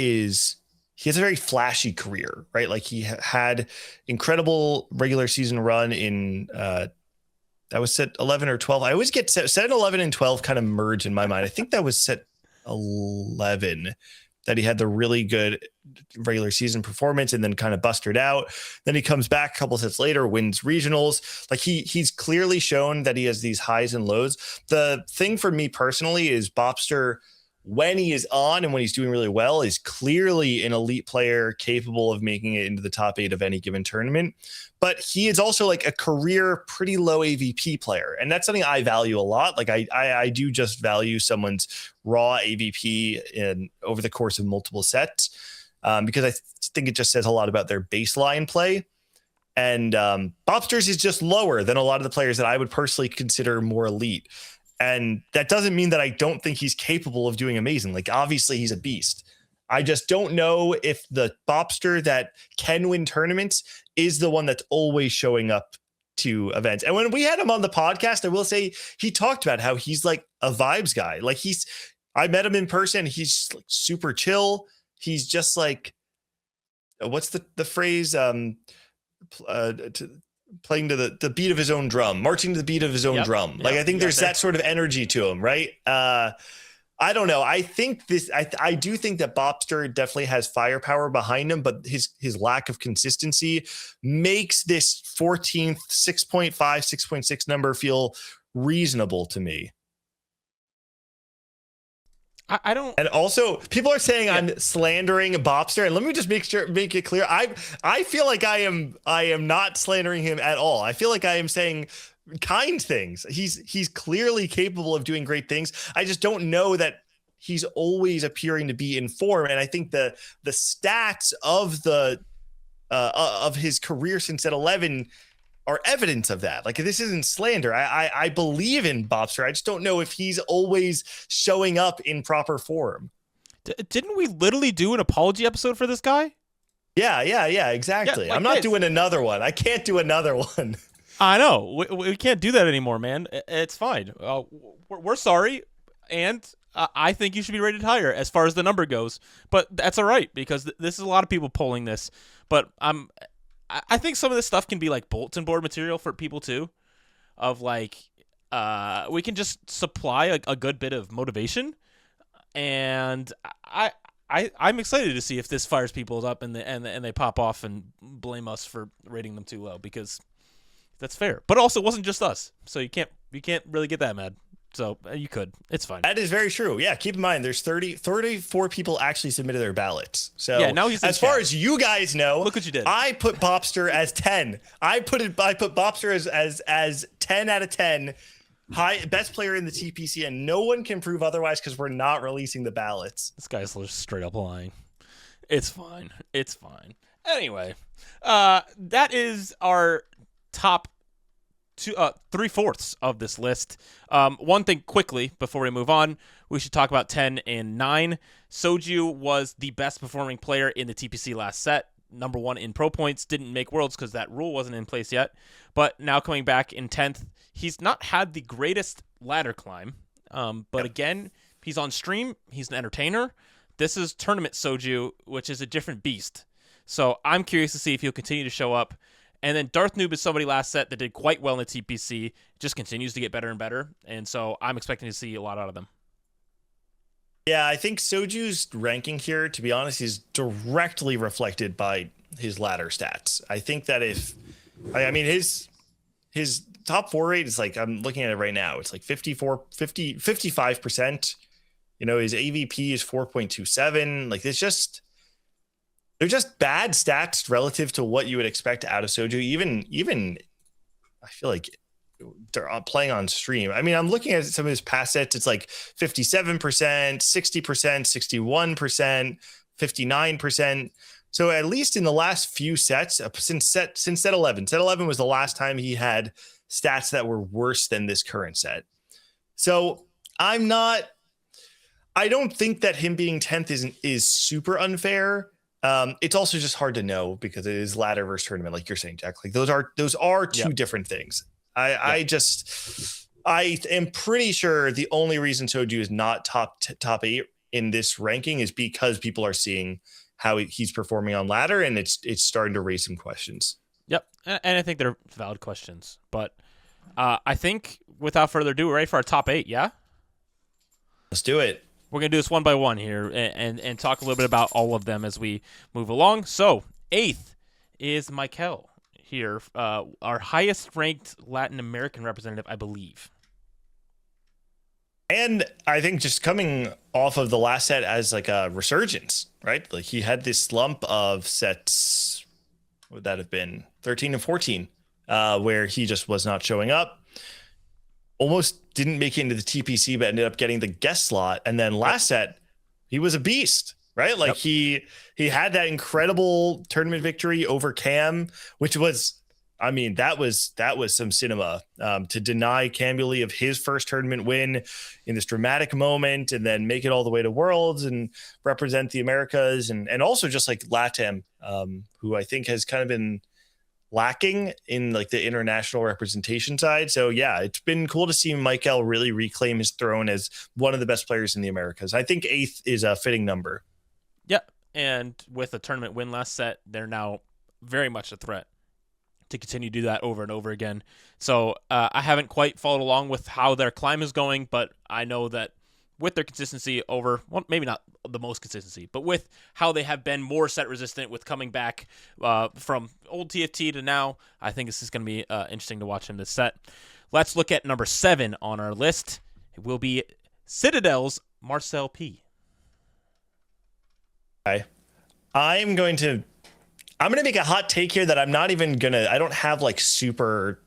he has a very flashy career, right? Like he had incredible regular season run in that was set 11 or 12. I always get set 11 and 12 kind of merge in my mind. I think that was set 11 that he had the really good regular season performance and then kind of busted out. Then he comes back a couple sets later, wins regionals. Like he's clearly shown that he has these highs and lows. The thing for me personally is Bobster, when he is on and when he's doing really well, is clearly an elite player capable of making it into the top 8 of any given tournament. But he is also like a career pretty low AVP player. And that's something I value a lot. Like I do just value someone's raw AVP over the course of multiple sets because I think it just says a lot about their baseline play. And Bobster's is just lower than a lot of the players that I would personally consider more elite. And that doesn't mean that I don't think he's capable of doing amazing. Like, obviously, he's a beast. I just don't know if the Bobster that can win tournaments is the one that's always showing up to events. And when we had him on the podcast, I will say he talked about how he's like a vibes guy. Like I met him in person. He's like super chill. He's just like, what's the phrase? Playing to the beat of his own drum, marching to the beat of his own drum. Like, I think there's that sort of energy to him, right? I don't know. I think I do think that Bobster definitely has firepower behind him, but his lack of consistency makes this 14th, 6.5, 6.6 number feel reasonable to me. I don't. And also, people are saying I'm slandering Bobster, and let me just make it clear. I feel like I am not slandering him at all. I feel like I am saying kind things. He's clearly capable of doing great things. I just don't know that he's always appearing to be in form. And I think the stats of his career since at 11 are evidence of that. Like, this isn't slander. I believe in Bobster. I just don't know if he's always showing up in proper form. Didn't we literally do an apology episode for this guy? Yeah, exactly. Yeah, like I'm not doing another one. I can't do another one. I know. We can't do that anymore, man. It's fine. We're sorry. And I think you should be rated higher as far as the number goes. But that's all right, because this is a lot of people polling this. But I think some of this stuff can be like bulletin board material for people too, of like we can just supply a good bit of motivation, and I'm excited to see if this fires people up and they pop off and blame us for rating them too low, because that's fair. But also, it wasn't just us, so you can't really get that mad. So you could. It's fine. That is very true. Yeah, keep in mind, there's 34 people actually submitted their ballots. So Yeah, now he's in as far chat. as you guys know, Look what you did. I put Bobster as 10. I put Bobster as 10 out of 10. Best player in the TPC, and no one can prove otherwise because we're not releasing the ballots. This guy's just straight up lying. It's fine. It's fine. Anyway, that is our top 3/4 of this list. One thing quickly before we move on, we should talk about 10 and 9. Soju was the best performing player in the TPC last set. Number 1 in pro points, didn't make worlds because that rule wasn't in place yet. But now coming back in 10th, he's not had the greatest ladder climb. But again, he's on stream. He's an entertainer. This is Tournament Soju, which is a different beast. So I'm curious to see if he'll continue to show up. And then Darth Noob is somebody last set that did quite well in the TPC. Just continues to get better and better. And so I'm expecting to see a lot out of them. Yeah, I think Soju's ranking here, to be honest, is directly reflected by his ladder stats. I think that his top 4 rate is like, I'm looking at it right now, it's like 55%. You know, his AVP is 4.27. Like, they're just bad stats relative to what you would expect out of Soju. Even I feel like they're playing on stream. I mean, I'm looking at some of his past sets. It's like 57%, 60%, 61%, 59%. So at least in the last few sets, since set 11. Set 11 was the last time he had stats that were worse than this current set. So I don't think that him being 10th is super unfair. It's also just hard to know because it is ladder versus tournament, like you're saying, Jack. Like those are two different things. I am pretty sure the only reason Soju is not top 8 in this ranking is because people are seeing how he's performing on ladder, and it's starting to raise some questions. Yep, and I think they're valid questions. But I think without further ado, we're ready for our top 8. Yeah, let's do it. We're going to do this one by one here and talk a little bit about all of them as we move along. So, 8th is Michael here, our highest ranked Latin American representative, I believe. And I think just coming off of the last set as like a resurgence, right? Like he had this slump of sets, what would that have been, 13 and 14, where he just was not showing up. Almost didn't make it into the TPC, but ended up getting the guest slot. And then last set, he was a beast, right? Like he had that incredible tournament victory over Cam, which was, I mean, that was some cinema, to deny Cambuly of his first tournament win in this dramatic moment and then make it all the way to Worlds and represent the Americas and also just like LATAM, who I think has kind of been lacking in like the international representation side. So yeah, it's been cool to see Michael really reclaim his throne as one of the best players in the Americas. I think 8th is a fitting number. Yeah, and with a tournament win last set, they're now very much a threat to continue to do that over and over again. So I haven't quite followed along with how their climb is going, but I know that with their consistency over, well, maybe not the most consistency, but with how they have been more set resistant with coming back from old TFT to now, I think this is going to be interesting to watch in this set. Let's look at number 7 on our list. It will be Citadel's Marcel P. Okay. I'm going to make a hot take here that I'm not even I don't have like super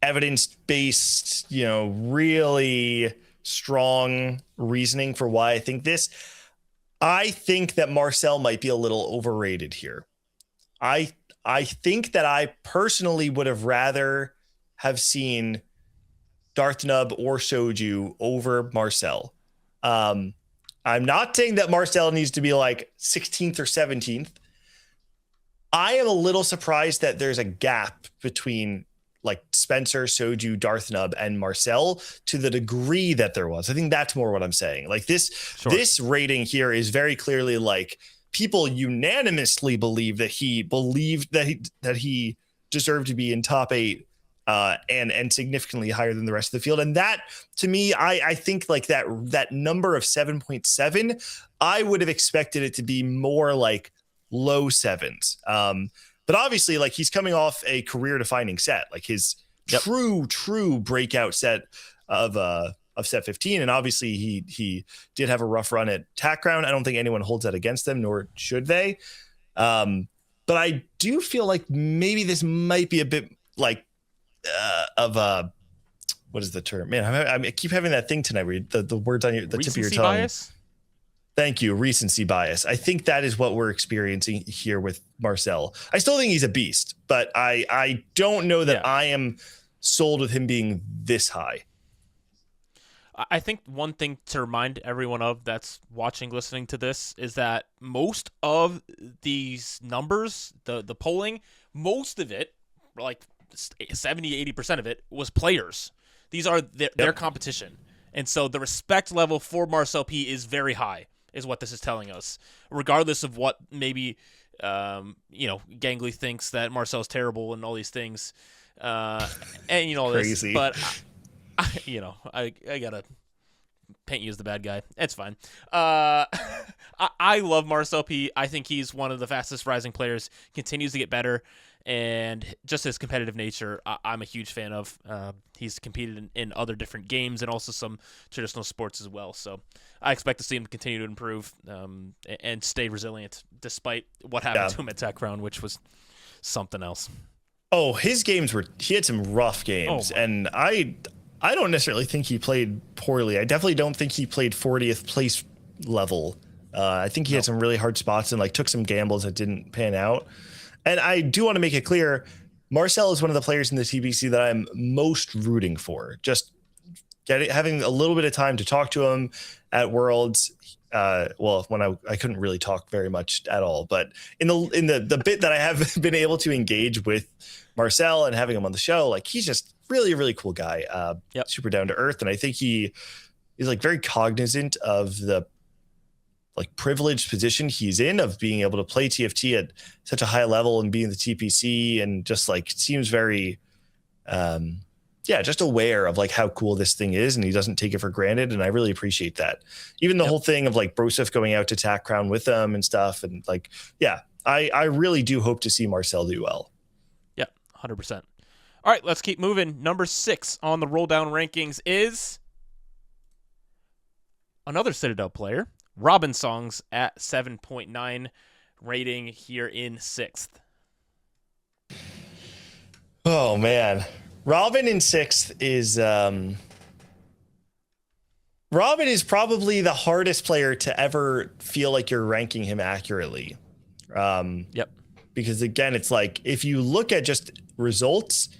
evidence-based, really strong reasoning for why I think this. I think that Marcel might be a little overrated here. I think that I personally would have rather have seen Darth Nub or Soju over Marcel. I'm not saying that Marcel needs to be like 16th or 17th. I am a little surprised that there's a gap between like Spencer, Soju, Darth Nub, and Marcel to the degree that there was. I think that's more what I'm saying. Like this rating here is very clearly like people unanimously believe that he deserved to be in top 8 and significantly higher than the rest of the field. And that, to me, I think like that number of 7.7, I would have expected it to be more like low 7s. But obviously, like he's coming off a career-defining set, like his true breakout set of set 15. And obviously he did have a rough run at tack ground. I don't think anyone holds that against them, nor should they. But I do feel like maybe this might be a bit like of a, what is the term? Man, I keep having that thing tonight where the words on the tip of your tongue. Bias? Thank you. Recency bias. I think that is what we're experiencing here with Marcel. I still think he's a beast, but I don't know that I am sold with him being this high. I think one thing to remind everyone of that's watching, listening to this, is that most of these numbers, the polling, most of it, like 70, 80% of it, was players. These are their competition. And so the respect level for Marcel P is very high, is what this is telling us. Regardless of what maybe, Gangly thinks that Marcel's terrible and all these things. And, Crazy. This. But, I gotta paint you as the bad guy. It's fine. I love Marcel P. I think he's one of the fastest rising players, continues to get better. And just his competitive nature, I'm a huge fan of. He's competed in other different games and also some traditional sports as well. So I expect to see him continue to improve and stay resilient despite what happened to him at Tech Round, which was something else. Oh, he had some rough games. And I don't necessarily think he played poorly. I definitely don't think he played 40th place level. I think he had some really hard spots and took some gambles that didn't pan out. And I do want to make it clear, Marcel is one of the players in the TPC that I'm most rooting for. Just having a little bit of time to talk to him at Worlds. When I couldn't really talk very much at all, but in the bit that I have been able to engage with Marcel and having him on the show, he's just really, really cool guy. Super down to earth. And I think he is very cognizant of the privileged position he's in of being able to play TFT at such a high level and be in the TPC, and just seems very, just aware of how cool this thing is, and he doesn't take it for granted. And I really appreciate that. Even the whole thing of Broseph going out to Tack Crown with them and stuff. And I really do hope to see Marcel do well. Yeah, 100%. All right, let's keep moving. Number 6 on the Rolldown Rankings is another Citadel player, Robin Songs at 7.9 rating here in 6th. Oh, man. Robin in 6th is... Robin is probably the hardest player to ever feel like you're ranking him accurately. Because, again, it's if you look at just results...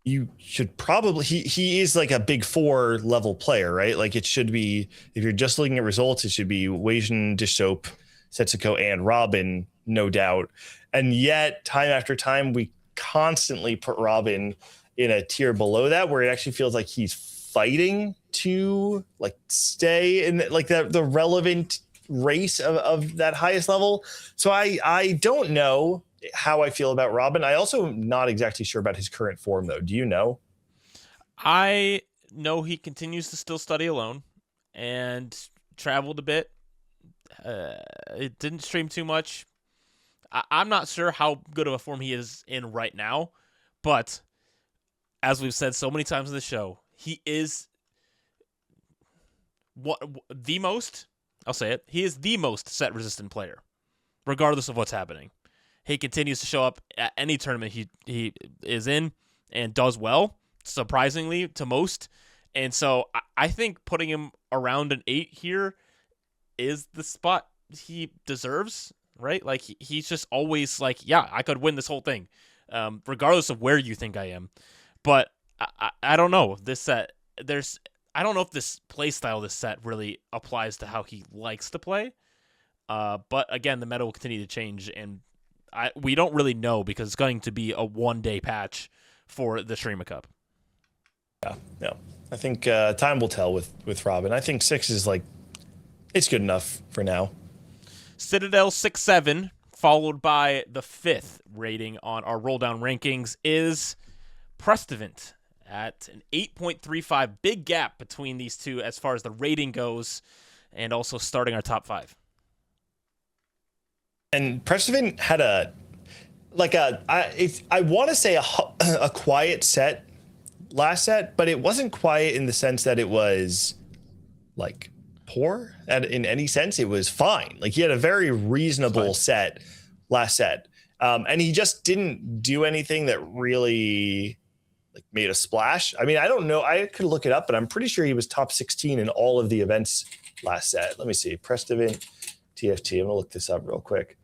You should probably, he is a big 4 level player, right? It should be, if you're just looking at results, it should be Weijin, Dishsoap, Setsuko, and Robin, no doubt. And yet, time after time, we constantly put Robin in a tier below that, where it actually feels like he's fighting to stay in the relevant race of that highest level. So I don't know how I feel about Robin. I also am not exactly sure about his current form, though. Do you know? I know he continues to still study alone and traveled a bit. It didn't stream too much. I'm not sure how good of a form he is in right now, but as we've said so many times in the show, he is the most set resistant player, regardless of what's happening. He continues to show up at any tournament he is in and does well, surprisingly to most. And so I think putting him around an 8 here is the spot he deserves, right? He's just always I could win this whole thing, regardless of where you think I am. But I don't know. This set, I don't know if this play style, this set really applies to how he likes to play. But again, the meta will continue to change, and we don't really know because it's going to be a one-day patch for the Shurima Cup. Yeah. I think time will tell with Robin. I think 6 is it's good enough for now. Citadel 6-7, followed by the 5th rating on our Rolldown Rankings, is Prestivant at an 8.35. Big gap between these two as far as the rating goes, and also starting our top 5. And Prestivant had I want to say a quiet set last set, but it wasn't quiet in the sense that it was like poor in any sense. It was fine. Like he had a very reasonable set last set. And he just didn't do anything that really like made a splash. I mean, I don't know. I could look it up, but I'm pretty sure he was top 16 in all of the events last set. Let me see. Prest event, TFT. I'm gonna look this up real quick.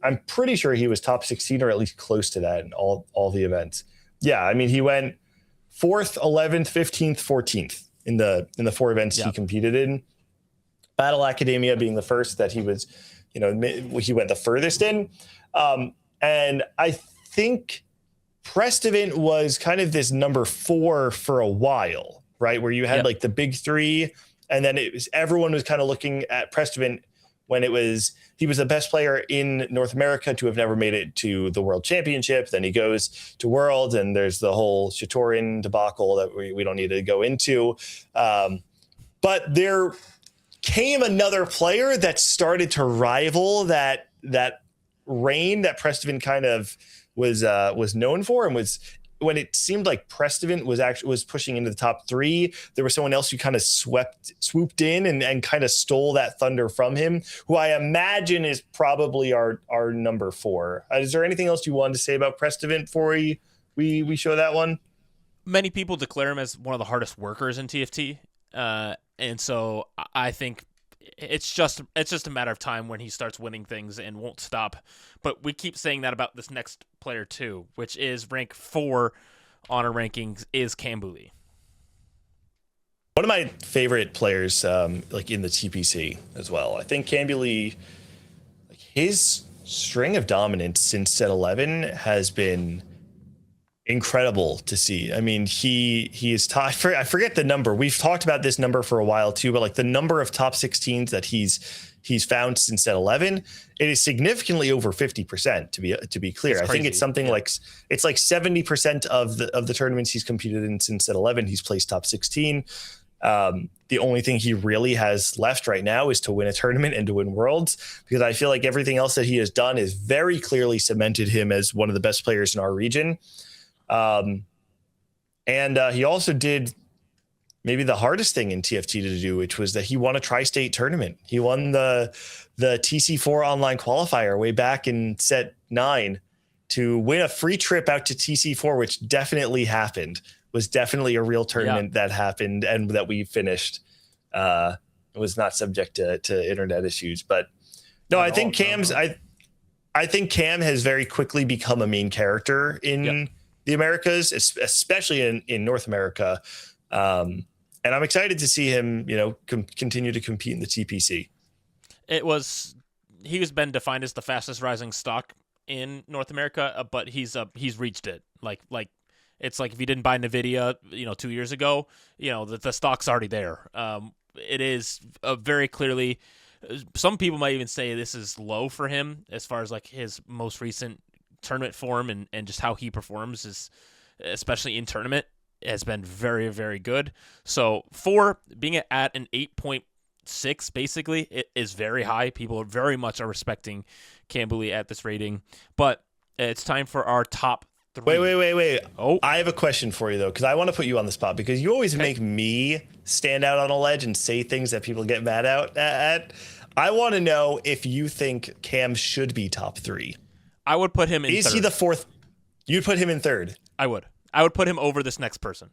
I'm pretty sure he was top 16 or at least close to that in all the events. Yeah, I mean, he went 4th, 11th, 15th, 14th in the 4 events he competed in. Battle Academia being the first that he was, he went the furthest in. And I think Prest event was kind of this number 4 for a while, right? Where you had like the big 3, and then everyone was kind of looking at Prest event when he was the best player in North America to have never made it to the World Championship. Then he goes to World, and there's the whole Shatorin debacle that we don't need to go into. But there came another player that started to rival that reign that Prestevin kind of was known for, and was when it seemed like Prestevin was pushing into the top 3, there was someone else who kind of swooped in and kind of stole that thunder from him, who I imagine is probably our number 4. Is there anything else you wanted to say about Prestevin before we show that one? Many people declare him as one of the hardest workers in TFT, and so I think it's just a matter of time when he starts winning things and won't stop. But we keep saying that about this next player too, which is rank 4 on our rankings, is Gangly. One of my favorite players, like in the TPC as well. I think Gangly, like his string of dominance since set 11 has been incredible to see. I mean, he is I forget the number. We've talked about this number for a while too, but like the number of top 16s that he's found since set 11, it is significantly over 50%. To be clear, I think it's something like it's like 70% of the tournaments he's competed in since set 11, he's placed top 16. The only thing he really has left right now is to win a tournament and to win Worlds, because I feel like everything else that he has done is very clearly cemented him as one of the best players in our region. And he also did maybe the hardest thing in TFT to do, which was that he won a tri-state tournament. He won the TC4 online qualifier way back in set 9 to win a free trip out to TC4, which definitely happened, was definitely a real tournament that happened and that we finished. It was not subject to internet issues, but no, I think I think Cam has very quickly become a main character in the Americas, especially in North America. And I'm excited to see him, continue to compete in the TPC. He has been defined as the fastest rising stock in North America, but he's reached it. Like it's like if you didn't buy NVIDIA, 2 years ago, the stock's already there. It is very clearly, some people might even say this is low for him as far as like his most recent tournament form and just how he performs, is especially in tournament, has been very, very good. So 4 being at an 8.6 basically, it is very high. People very much are respecting Gangly at this rating, but it's time for our top 3. Wait. Oh, I have a question for you though, because I want to put you on the spot, because you always make me stand out on a ledge and say things that people get mad at. I want to know if you think Cam should be top 3. I would put him in third. Is he the 4th? You'd put him in 3rd? I would put him over this next person.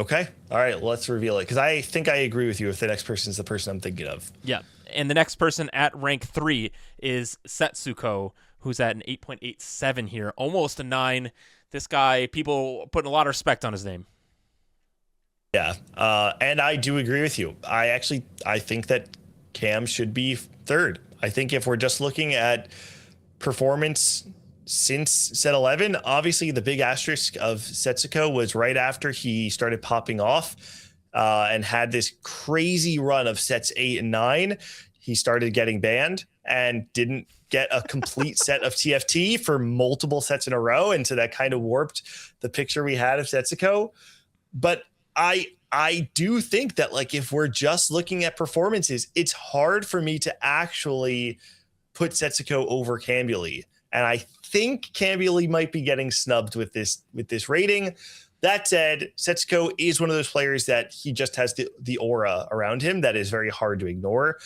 Okay. All right. Well, let's reveal it, because I think I agree with you if the next person is the person I'm thinking of. Yeah. And the next person at rank 3 is Setsuko, who's at an 8.87 here, almost a 9. This guy, people putting a lot of respect on his name. Yeah. And I do agree with you. I think that Cam should be 3rd. I think if we're just looking at performance since set 11, obviously the big asterisk of Setsuko was right after he started popping off and had this crazy run of sets 8 and 9. He started getting banned and didn't get a complete set of TFT for multiple sets in a row, and so that kind of warped the picture we had of Setsuko. But I do think that, like, if we're just looking at performances, it's hard for me to actually put Setsuko over Gangly. And I think Gangly might be getting snubbed with this rating. That said, Setsuko is one of those players that he just has the aura around him that is very hard to ignore.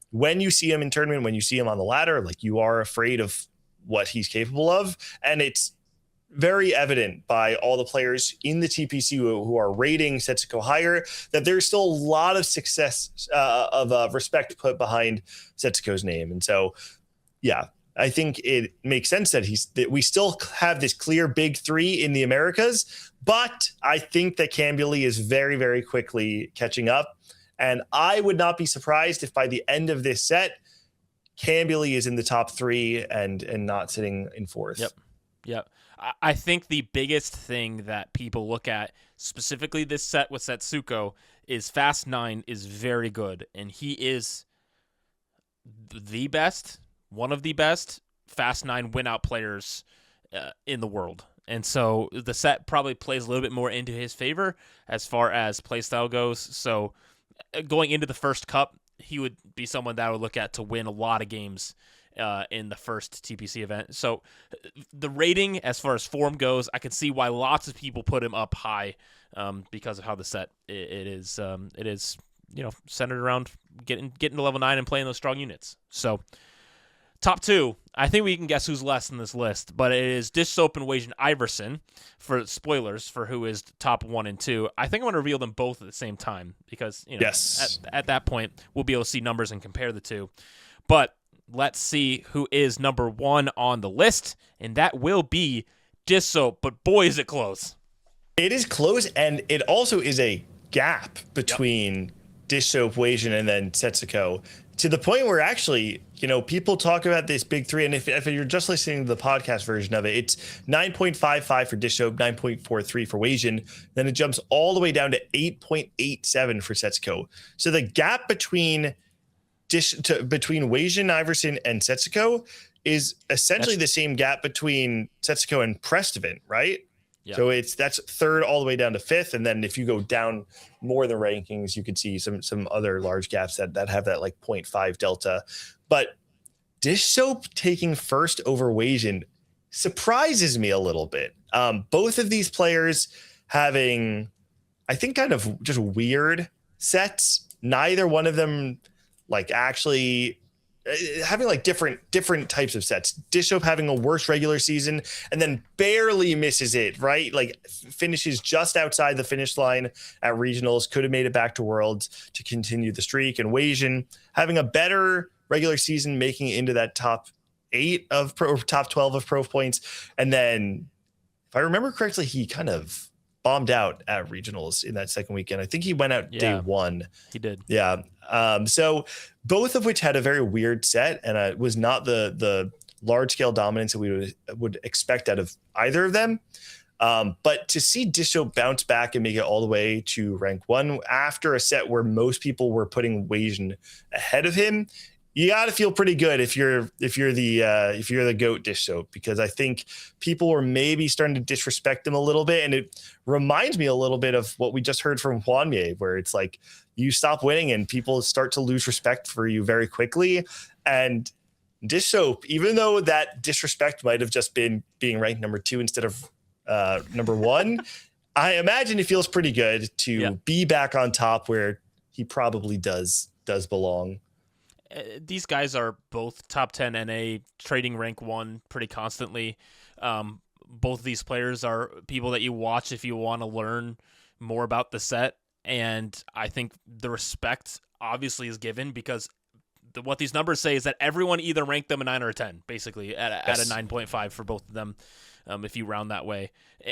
When you see him in tournament, when you see him on the ladder, like, you are afraid of what he's capable of. And it's very evident by all the players in the TPC who are rating Setsuko higher that there's still a lot of success of respect put behind Setsuko's name. And so, yeah, I think it makes sense that we still have this clear big three in the Americas, but I think that Gangly is very, very quickly catching up. And I would not be surprised if by the end of this set, Gangly is in the top three and not sitting in fourth. Yep. I think the biggest thing that people look at, specifically this set with Setsuko, is Fast 9 is very good. And he is the best, one of the best Fast 9 win-out players in the world. And so the set probably plays a little bit more into his favor as far as playstyle goes. So going into the first cup, he would be someone that I would look at to win a lot of games in the first TPC event. So the rating as far as form goes, I can see why lots of people put him up high because of how the set it is, centered around getting to level 9 and playing those strong units. So top 2, I think we can guess who's less in this list, but it is Dish Soap and Wage Iverson for spoilers for who is top 1 and 2. I think I'm going to reveal them both at the same time because, yes, at that point, we'll be able to see numbers and compare the two. But let's see who is number 1 on the list, and that will be Dish Soap, but boy, is it close. It is close, and it also is a gap between Dish Soap, Wage, and then Setsuko, to the point where actually, people talk about this big three, and if you're just listening to the podcast version of it, it's 9.55 for Dish Soap, 9.43 for Wage, then it jumps all the way down to 8.87 for Setsuko. So the gap between Wage, Iverson, and Setsuko is essentially the same gap between Setsuko and Prestevin, right? Yep. So that's third all the way down to fifth, and then if you go down more in the rankings, you could see some other large gaps that have that like 0.5 delta. But Dish Soap taking first over Wasian surprises me a little bit. Both of these players having, I think, kind of just weird sets. Neither one of them like actually having like different types of sets. Dish Soap having a worse regular season and then barely misses it, right? Like finishes just outside the finish line at regionals, could have made it back to Worlds to continue the streak. And Wasian having a better regular season, making it into that top 8 of pro, or top 12 of pro points. And then if I remember correctly, he kind of bombed out at regionals in that second weekend. I think he went out day 1. He did. Yeah. So both of which had a very weird set, and it was not the large scale dominance that we would expect out of either of them. But to see Dish Soap bounce back and make it all the way to rank 1 after a set where most people were putting Wasian ahead of him, you got to feel pretty good if you're the GOAT Dish Soap, because I think people were maybe starting to disrespect him a little bit, and it reminds me a little bit of what we just heard from Hwanmie, where it's like you stop winning and people start to lose respect for you very quickly. And Dish Soap, even though that disrespect might have just been being ranked number 2 instead of number 1, I imagine it feels pretty good to be back on top where he probably does belong. These guys are both top 10 NA, trading rank 1 pretty constantly. Both of these players are people that you watch if you want to learn more about the set. And I think the respect obviously is given because what these numbers say is that everyone either ranked them a 9 or a 10, basically, at a 9.5 for both of them, if you round that way.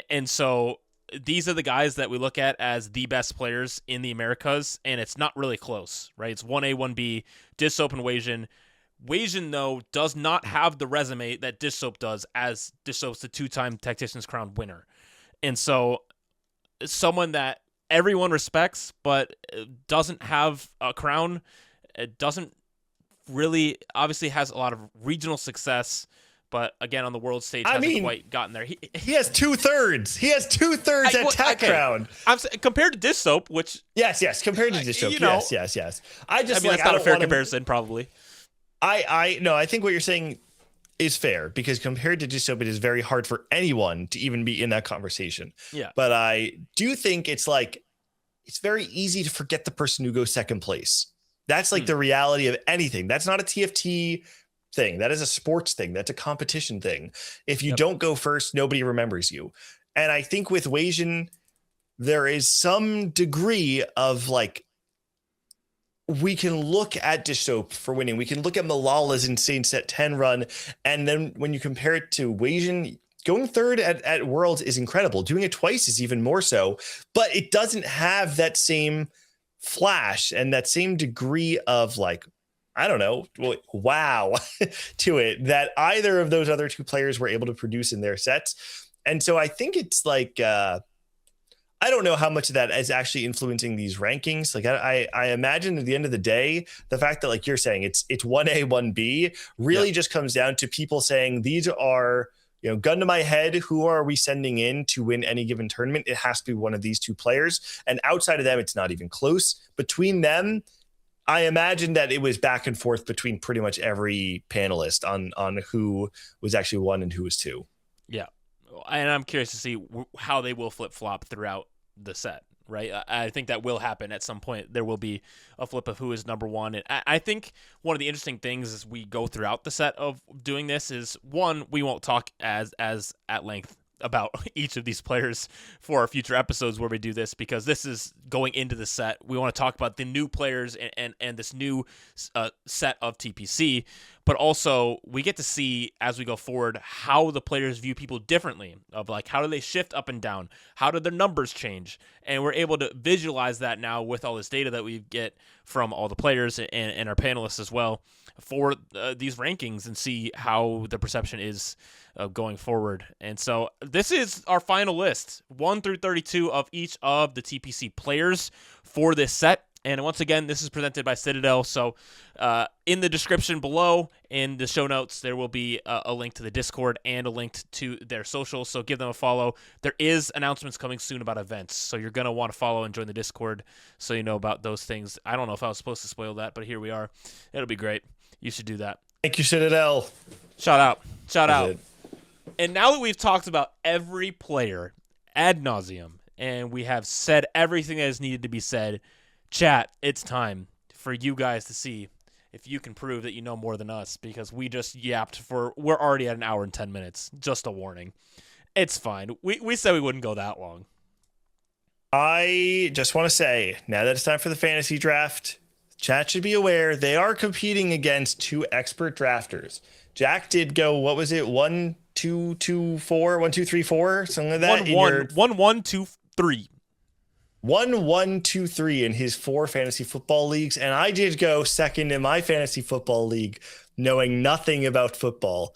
And so these are the guys that we look at as the best players in the Americas, and it's not really close, right? It's 1A, 1B, Dish Soap and Wasian. Wasian, though, does not have the resume that Dish Soap does, as Dish Soap's the 2-time Tactician's Crown winner. And so someone that everyone respects but doesn't have a crown, doesn't really, obviously has a lot of regional success, but again, on the world stage, hasn't quite gotten there. He has 2/3. He has 2/3 at Tech Crown. Compared to Dish Soap, which yes, compared to Dish Soap, yes. I mean, that's not a fair comparison, probably. No, I think what you're saying is fair, because compared to Dystopia, it is very hard for anyone to even be in that conversation. Yeah. But I do think it's very easy to forget the person who goes second place. That's like the reality of anything. That's not a TFT thing. That is a sports thing. That's a competition thing. If you don't go first, nobody remembers you. And I think with Wasian, there is some degree of like, we can look at Dystop for winning. We can look at Malala's insane set 10 run. And then when you compare it to Wasian, going third at Worlds is incredible. Doing it twice is even more so. But it doesn't have that same flash and that same degree of like, I don't know, wow to it that either of those other two players were able to produce in their sets. And so I think it's like, I don't know how much of that is actually influencing these rankings. Like I imagine at the end of the day, the fact that like you're saying it's 1A, 1B really just comes down to people saying these are, you know, gun to my head, who are we sending in to win any given tournament? It has to be one of these two players. And outside of them, it's not even close. Between them, I imagine that it was back and forth between pretty much every panelist on who was actually one and who was two. Yeah. And I'm curious to see how they will flip-flop throughout the set, right? I think that will happen at some point. There will be a flip of who is number one. And I think one of the interesting things as we go throughout the set of doing this is, one, we won't talk as at length about each of these players for our future episodes where we do this, because this is going into the set. We want to talk about the new players and this new set of TPC, but also we get to see as we go forward how the players view people differently, of like, how do they shift up and down? How do their numbers change? And we're able to visualize that now with all this data that we get from all the players and our panelists as well for these rankings, and see how the perception is going forward. And so this is our final list, 1 through 32 of each of the TPC players for this set. And once again, this is presented by Citadel. So in the description below, in the show notes, there will be a link to the Discord and a link to their socials. So give them a follow. There is announcements coming soon about events, so you're going to want to follow and join the Discord so you know about those things. I don't know if I was supposed to spoil that, but here we are. It'll be great. You should do that. Thank you, Citadel. Shout out. And now that we've talked about every player ad nauseum, and we have said everything that is needed to be said, chat, it's time for you guys to see if you can prove that you know more than us, because we just yapped we're already at an hour and 10 minutes. Just a warning. It's fine. We said we wouldn't go that long. I just want to say, now that it's time for the fantasy draft, chat should be aware they are competing against two expert drafters. Jack did go, what was it? 1, 2, 2, 4, 1, 2, 3, 4, something like that. 1, 1, 2, 3. 1, 1, 2, 3 in his 4 fantasy football leagues. And I did go second in my fantasy football league, knowing nothing about football.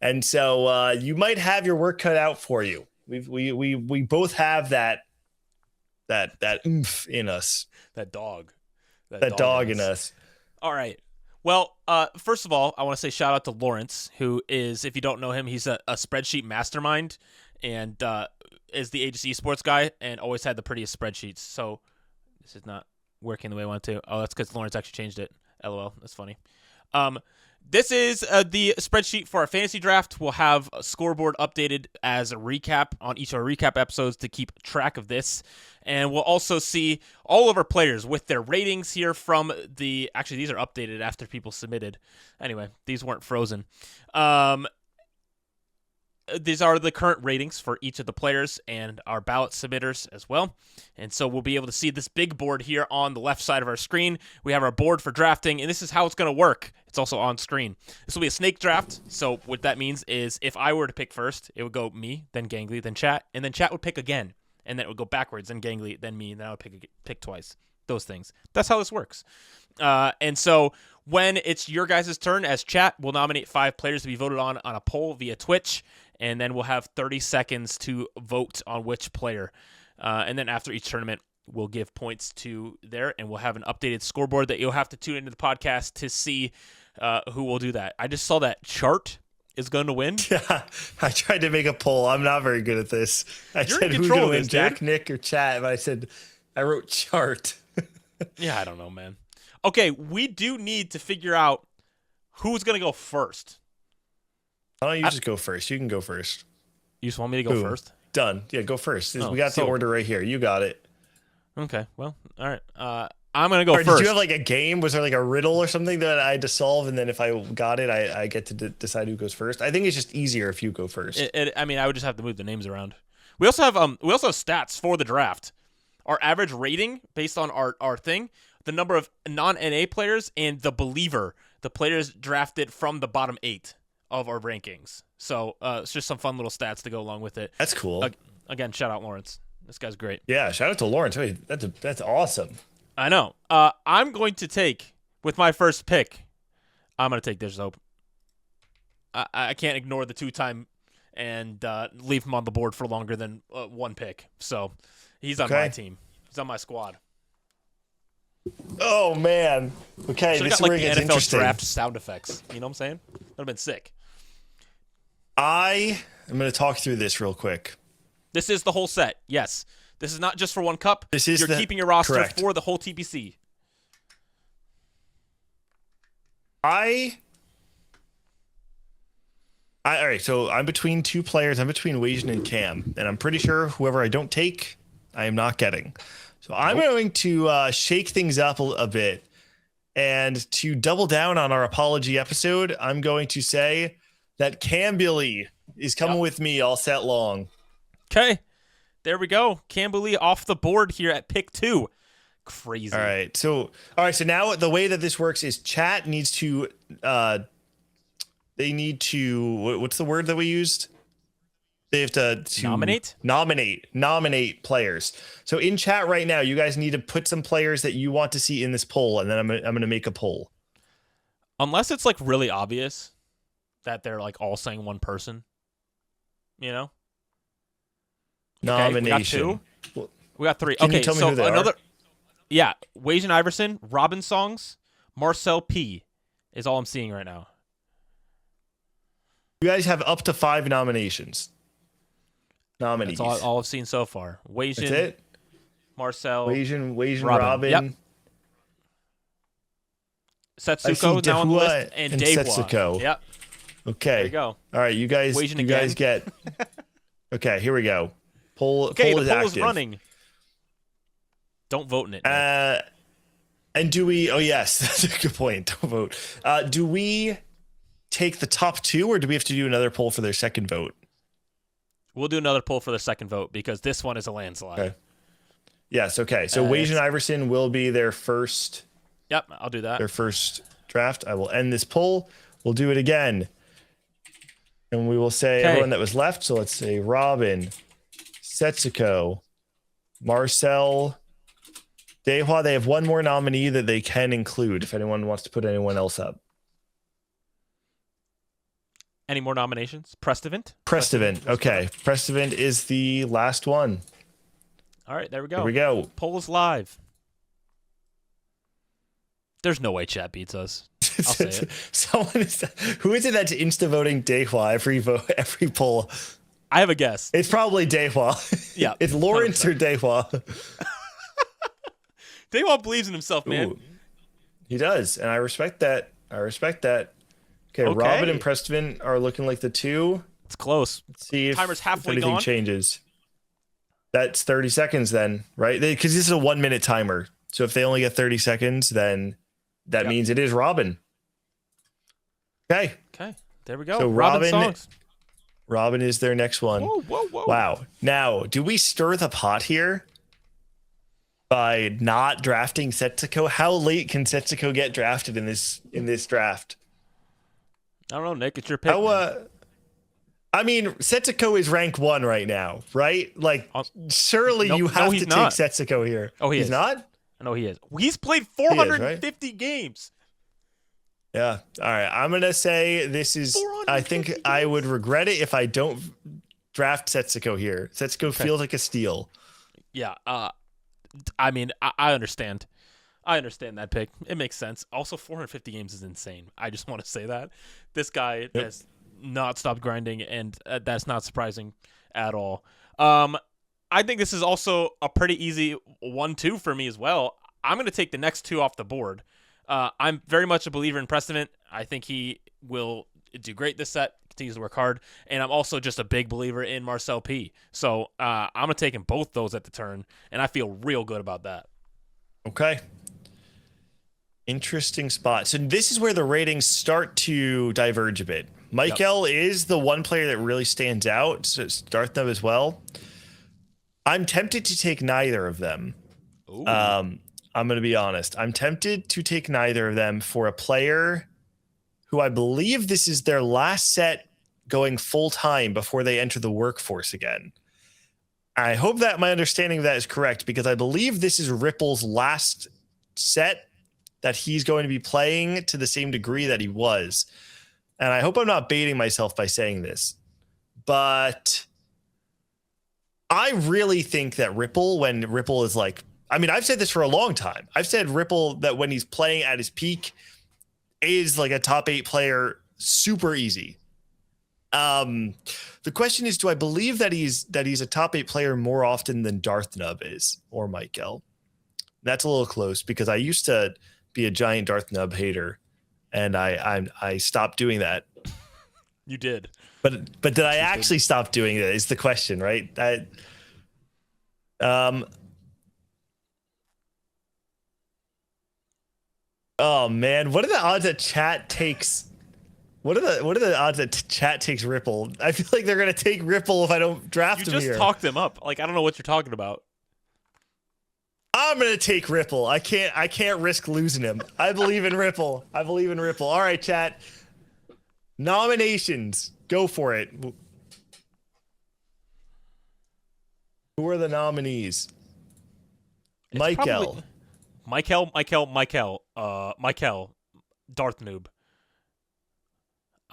And so you might have your work cut out for you. We both have that oomph in us. That dog in us. All right. Well, first of all, I want to say shout out to Lawrence, who is, if you don't know him, he's a spreadsheet mastermind and is the agency esports guy and always had the prettiest spreadsheets. So this is not working the way I want to. Oh, that's because Lawrence actually changed it. LOL. That's funny. This is the spreadsheet for our fantasy draft. We'll have a scoreboard updated as a recap on each of our recap episodes to keep track of this. And we'll also see all of our players with their ratings here from the... Actually, these are updated after people submitted. Anyway, these weren't frozen. These are the current ratings for each of the players and our ballot submitters as well. And so we'll be able to see this big board here on the left side of our screen. We have our board for drafting, and this is how it's going to work. It's also on screen. This will be a snake draft. So what that means is if I were to pick first, it would go me, then Gangly, then Chat, and then Chat would pick again. And then it would go backwards, then Gangly, then me, and then I would pick twice. Those things. That's how this works. And so when it's your guys' turn as Chat, we'll nominate 5 players to be voted on a poll via Twitch. And then we'll have 30 seconds to vote on which player. And then after each tournament, we'll give points to there, and we'll have an updated scoreboard that you'll have to tune into the podcast to see who will do that. I just saw that Chart is going to win. Yeah, I tried to make a poll. I'm not very good at this. You're said who's going to win, Jack, Nick, or Chat, but I wrote Chart. Yeah, I don't know, man. Okay, we do need to figure out who's going to go first. Why don't you just go first? You can go first. You just want me to go first? Done. Yeah, go first. Oh, We got the order right here. You got it. Okay. Well, all right. I'm gonna go Or first. did you have like a game? Was there like a riddle or something that I had to solve, and then if I got it, I get to decide who goes first? I think it's just easier if you go first. I mean, I would just have to move the names around. We also have stats for the draft. Our average rating based on our thing, the number of non-NA players, and the believer, the players drafted from the bottom 8 of our rankings. So it's just some fun little stats to go along with it. That's cool. Again, shout out Lawrence. This guy's great. Yeah, shout out to Lawrence. Hey, that's awesome. I know. I'm going to take, with my first pick, I'm going to take Dish Soap. I can't ignore the 2-time and leave him on the board for longer than one pick. So he's on my team. He's on my squad. Oh, man. Okay, this is where like it the gets NFL interesting. draft sound effects. You know what I'm saying? That would have been sick. I am going to talk through this real quick. This is the whole set. Yes. This is not just for one cup. You're keeping your roster correct. for the whole TPC. All right, so I'm between two players. I'm between Wajan and Cam, and I'm pretty sure whoever I don't take, I am not getting. So I'm going to shake things up a bit, and to double down on our apology episode, I'm going to say that Cam Billy is coming with me all set long. Okay. There we go. Camberley off the board here at pick 2. Crazy. All right. So now the way that this works is chat needs to they need to what's the word that we used? They have to nominate players. So in chat right now, you guys need to put some players that you want to see in this poll, and then I'm gonna make a poll. Unless it's like really obvious that they're like all saying one person, you know. Nomination. We got 3. Can Okay, you tell me so who they are? Yeah, Wajan Iverson, Robin Songs, Marcel P is all I'm seeing right now. You guys have up to 5 nominees. That's all I've seen so far. Wajan, That's it. Marcel, Wajan, Robin. Yep. Setsuko now on the list, and Dehua. Setsuko. Yep. Okay. There you go. All right, you guys. Wajan You guys get. Okay, here we go. Poll the poll is is running. Don't vote in it. And do we? Oh yes, that's a good point. Don't vote. Do we take the top 2, or do we have to do another poll for their second vote? We'll do another poll for the second vote because this one is a landslide. Okay. Yes. Okay. So Wajan Iverson will be their first. Yep, I'll do that. Their first draft. I will end this poll. We'll do it again, and we will say everyone that was left. So let's say Robin, Setsuko, Marcel, Dehua. They have one more nominee that they can include if anyone wants to put anyone else up. Any more nominations? Prestivant? Okay. Prestivant is the last one. All right, there we go. Here we go. Poll is live. There's no way chat beats us. I'll say it. Who is it that's insta-voting Dehua every poll? I have a guess. It's probably Dehua. Yeah. It's Lawrence 100%. Or Dehua. Dehua believes in himself, man. Ooh, he does, and I respect that. Okay, Robin and Preston are looking like the 2. It's close. Let's see if timer's halfway anything gone. Changes. That's 30 seconds then, right? Because this is a 1-minute timer. So if they only get 30 seconds, then that means it is Robin. Okay. There we go. So Robin is their next one. Whoa. Wow. Now, do we stir the pot here by not drafting Setsuko? How late can Setsuko get drafted in this draft? I don't know, Nick. It's your pick. I mean, Setsuko is rank 1 right now, right? Like, surely you have to take Setsuko here. Oh, he's not? No, he is. He's played 450 games. Yeah. All right. I'm going to say this is, I think games. I would regret it if I don't draft Setsuko here. Setsuko feels like a steal. Yeah. I mean, I understand. I understand that pick. It makes sense. Also, 450 games is insane. I just want to say that. This guy has not stopped grinding, and that's not surprising at all. I think this is also a pretty easy 1-2 for me as well. I'm going to take the next 2 off the board. I'm very much a believer in Preston. I think he will do great this set, continues to work hard. And I'm also just a big believer in Marcel P. So I'm going to take him both those at the turn, and I feel real good about that. Okay. Interesting spot. So this is where the ratings start to diverge a bit. Michael is the one player that really stands out. So it's Darthnub as well. I'm tempted to take neither of them. Ooh. I'm going to be honest. I'm tempted to take neither of them for a player who I believe this is their last set going full time before they enter the workforce again. I hope that my understanding of that is correct, because I believe this is Ripple's last set that he's going to be playing to the same degree that he was. And I hope I'm not baiting myself by saying this, but I really think that Ripple, when Ripple is like, I mean, I've said this for a long time. I've said Ripple, that when he's playing at his peak, is like a top 8 player, super easy. The question is, do I believe that he's a top 8 player more often than Darthnub is, or Michael? That's a little close, because I used to be a giant Darthnub hater, and I stopped doing that. You did. But did I actually stop doing that is the question, right? Oh man, what are the odds that chat takes? What are the odds that chat takes Ripple? I feel like they're gonna take Ripple if I don't draft him here. You just talked them up. Like, I don't know what you're talking about. I'm gonna take Ripple. I can't risk losing him. I believe in Ripple. I believe in Ripple. All right, chat. Nominations. Go for it. Who are the nominees? Michael. Michael, Darthnoob.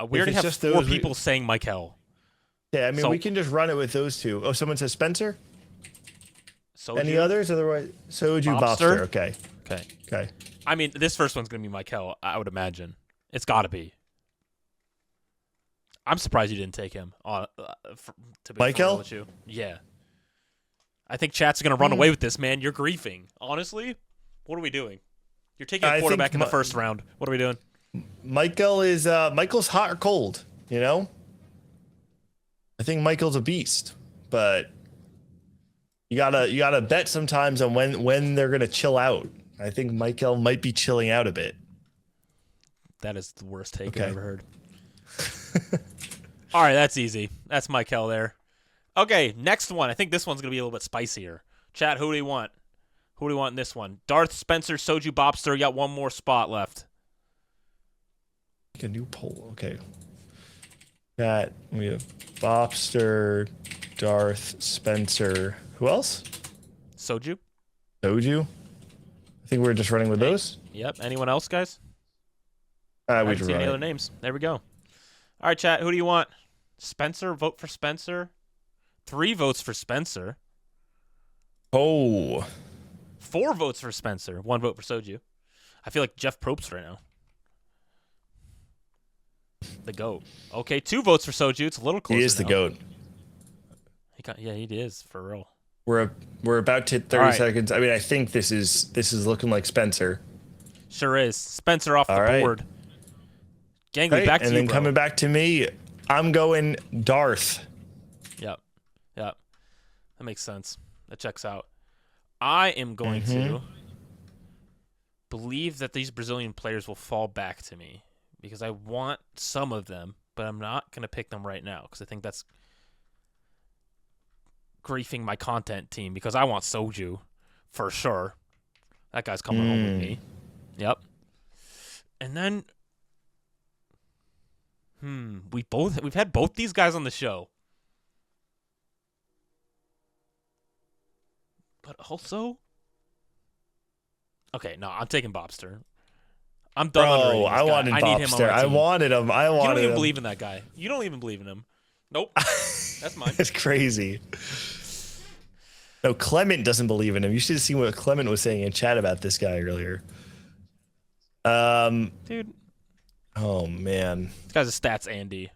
We already have 4 people saying Michael. Yeah, I mean, we can just run it with those two. Oh, someone says Spencer? Soju? Any others? Otherwise, Soju, Bobster. Okay. I mean, this first one's going to be Michael, I would imagine. It's got to be. I'm surprised you didn't take him. To be Michael? With you. Yeah. I think chat's going to run away with this, man. You're griefing. Honestly, what are we doing? You're taking a quarterback in the first round. What are we doing? Michael's hot or cold, you know? I think Michael's a beast, but you gotta bet sometimes on when they're gonna chill out. I think Michael might be chilling out a bit. That is the worst take I've ever heard. All right, that's easy. That's Michael there. Okay, next one. I think this one's gonna be a little bit spicier. Chat, who do you want? Who do you want in this one? Darth, Spencer, Soju, Bobster. You got one more spot left. A new poll. Okay. That we have Bobster, Darth, Spencer. Who else? Soju. I think we're just running with those. Yep. Anyone else, guys? We I didn't see any other names. There we go. All right, chat. Who do you want? Spencer. Vote for Spencer. 3 votes for Spencer. Oh. 4 votes for Spencer. 1 vote for Soju. I feel like Jeff Probst right now. The GOAT. Okay, 2 votes for Soju. It's a little closer. He is the GOAT. He is for real. We're about to hit 30 seconds. I mean, I think this is looking like Spencer. Sure is. Spencer off the board. Gangly, back to you, and then bro. coming back to me, I'm going Darth. Yep. That makes sense. That checks out. I am going to believe that these Brazilian players will fall back to me, because I want some of them, but I'm not going to pick them right now, because I think that's griefing my content team, because I want Soju for sure. That guy's coming home with me. Yep. And then we've had both these guys on the show. But also, okay, no, I'm taking Bobster. I'm done. Bro, I wanted Bobster. I wanted him. You don't even believe in that guy. You don't even believe in him. Nope. That's mine. It's crazy. No, Clement doesn't believe in him. You should have seen what Clement was saying in chat about this guy earlier. Dude. Oh man. This guy's a stats Andy.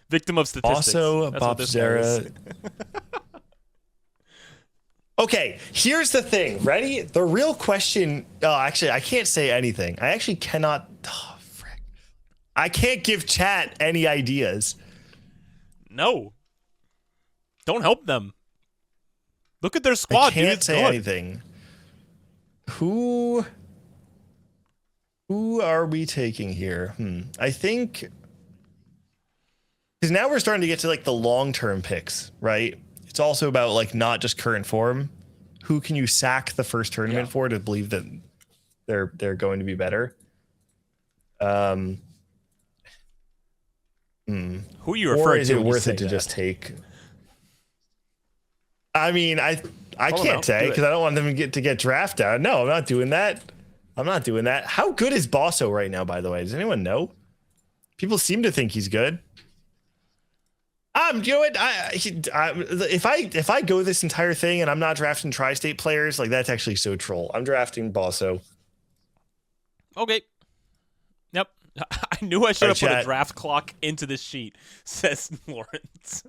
Victim of statistics. Also, Bobster. Okay, here's the thing. Ready? The real question. Oh, actually, I can't say anything. I actually cannot. Oh, frick. I can't give chat any ideas. No. Don't help them. Look at their squad, I can't dude. say anything. Who are we taking here? I think because now we're starting to get to like the long-term picks, right? It's also about like not just current form. Who can you sack the first tournament for to believe that they're going to be better? Who are you referring to? Or is it when you worth say it to that? just take? I mean, I Hold can't on, say do because it. I don't want them to get drafted out. No, I'm not doing that. I'm not doing that. How good is Bosso right now, by the way? Does anyone know? People seem to think he's good. You know what? If I go this entire thing and I'm not drafting tri-state players, like that's actually so troll. I'm drafting Bosso. Okay. Yep. I knew I should have put a chat. draft clock into this sheet, says Lawrence.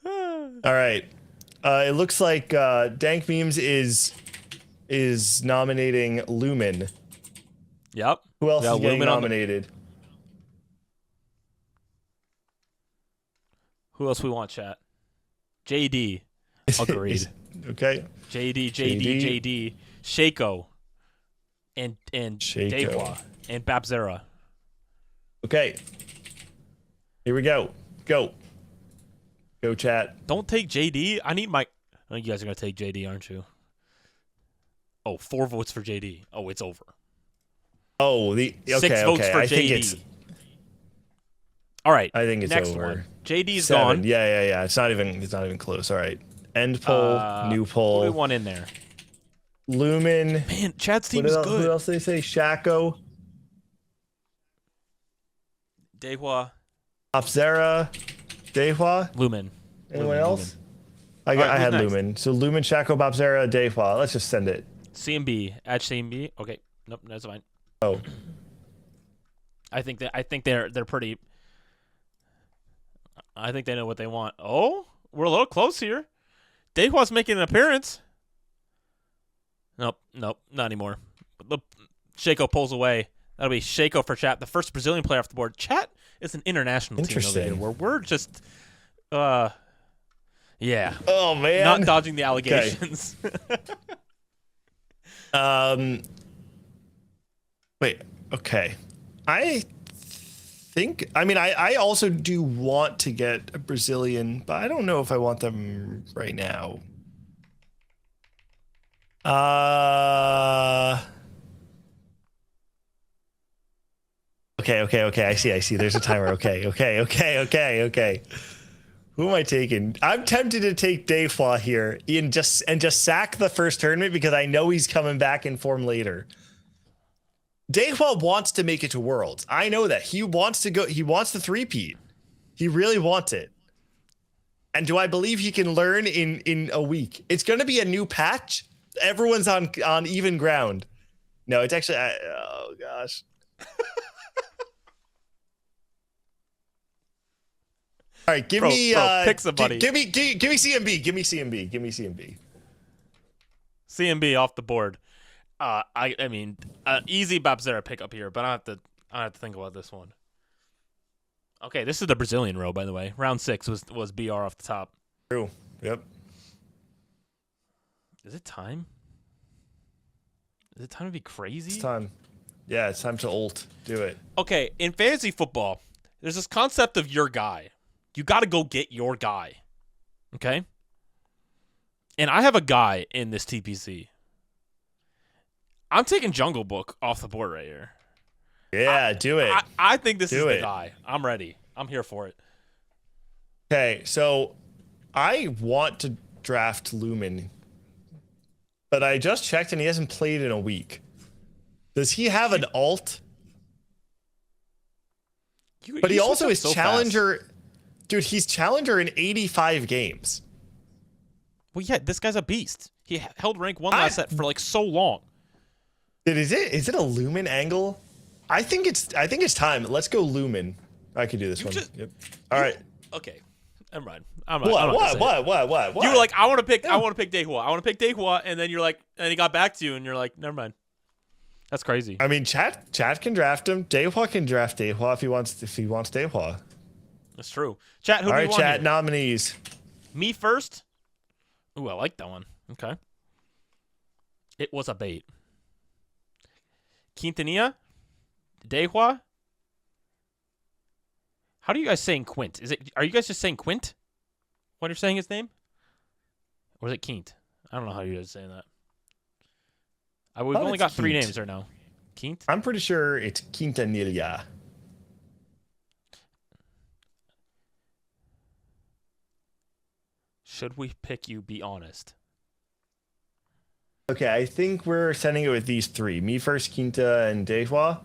All right. It looks like Dank Memes is nominating Lumen. Yep. Who else Yeah, is getting Lumen on the- nominated? Who else we want, chat? JD. Agreed. Okay. JD. Shaco. And Shaco. Dewa. And Babzera. Okay. Here we go. Go, chat. Don't take JD. I need my... Oh, you guys are going to take JD, aren't you? Oh, 4 votes for JD. Oh, it's over. Oh, okay. 6 votes for I JD. think it's. All right. I think it's next over. One. JD's 7. gone. Yeah. It's not even close. All right. End poll. New What do we poll. want in there? Lumen. Man, Chad's team What is else, good. Who else did they say? Shaco. Dewa. Opzera. Dehua. Lumen. Anyone else? Lumen. I had who's next? Lumen. So Lumen, Shaco, Bobzera, Dehua. Let's just send it. CMB. Add CMB. Okay. Nope, that's fine. Oh. I think they're pretty. I think they know what they want. Oh, we're a little close here. Dehua's making an appearance. Nope, not anymore. The Shaco pulls away. That'll be Shaco for chat, the first Brazilian player off the board. Chat is an international team over here, where we're just, yeah. Oh man. Not dodging the allegations. Wait. Okay. I mean, I also do want to get a Brazilian, but I don't know if I want them right now. Okay. I see. There's a timer. Okay. Who am I taking? I'm tempted to take Dayflaw here and just sack the first tournament because I know he's coming back in form later. Dayflaw wants to make it to Worlds. I know that. He wants to go. He wants the three-peat. He really wants it. And do I believe he can learn in a week? It's going to be a new patch. Everyone's on even ground. No, it's actually. Oh gosh. All right, give me pick somebody. Give me CMB. Give me CMB. CMB off the board. I mean, easy Babzera pickup here, but I have to think about this one. Okay, this is the Brazilian row, by the way. Round 6 was BR off the top. True. Yep. Is it time? Is it time to be crazy? It's time. Yeah, it's time to ult. Do it. Okay, in fantasy football, there's this concept of your guy. You got to go get your guy. Okay? And I have a guy in this TPC. I'm taking Jungle Book off the board right here. Yeah, do it. I think this is Do the it. guy. I'm ready. I'm here for it. Okay, so I want to draft Lumen, but I just checked and he hasn't played in a week. Does he have an alt? But he also is challenger. Fast. Dude, he's challenger in 85 games. Well, yeah, this guy's a beast. He held rank 1 last set for like so long. Dude, is it a Lumen angle? I think it's time. Let's go Lumen. I can do this one. Yep. All right. Okay. Never mind. I'm not What? You were like, I want to pick Dehua. I want to pick Dehua, and then you're like, and he got back to you, and you're like, never mind. That's crazy. I mean, chat can draft him. Dayhua can draft Dayhua if he wants Dayhua. That's true. Chat, who All do you right, want chat here? nominees. Me first? Ooh, I like that one. Okay. It was a bait. Quintanilla? Dayhua? How do you guys saying Quint? Are you guys just saying Quint when you're saying his name? Or is it Quint? I don't know how you guys are saying that. We've only got 3 names right now. Quint? I'm pretty sure it's Quintanilla. Should we pick you? Be honest. Okay, I think we're sending it with these 3. Me first, Quinta, and Dayhua.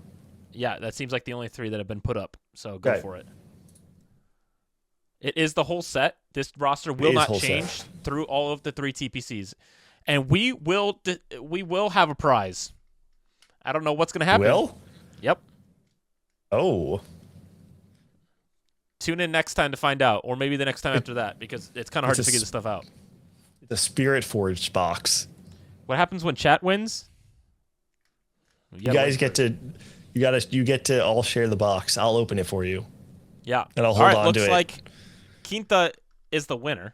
Yeah, that seems like the only 3 that have been put up. So go for it. It is the whole set. This roster will not change through all of the 3 TPCs, and we will have a prize. I don't know what's going to happen. Will? Yep. Oh. Tune in next time to find out, or maybe the next time after that, because it's kind of hard to figure this stuff out. The Spirit Forged box. What happens when chat wins? You guys get to all share the box. I'll open it for you. Yeah. And I'll hold on to it. Looks like Quinta is the winner.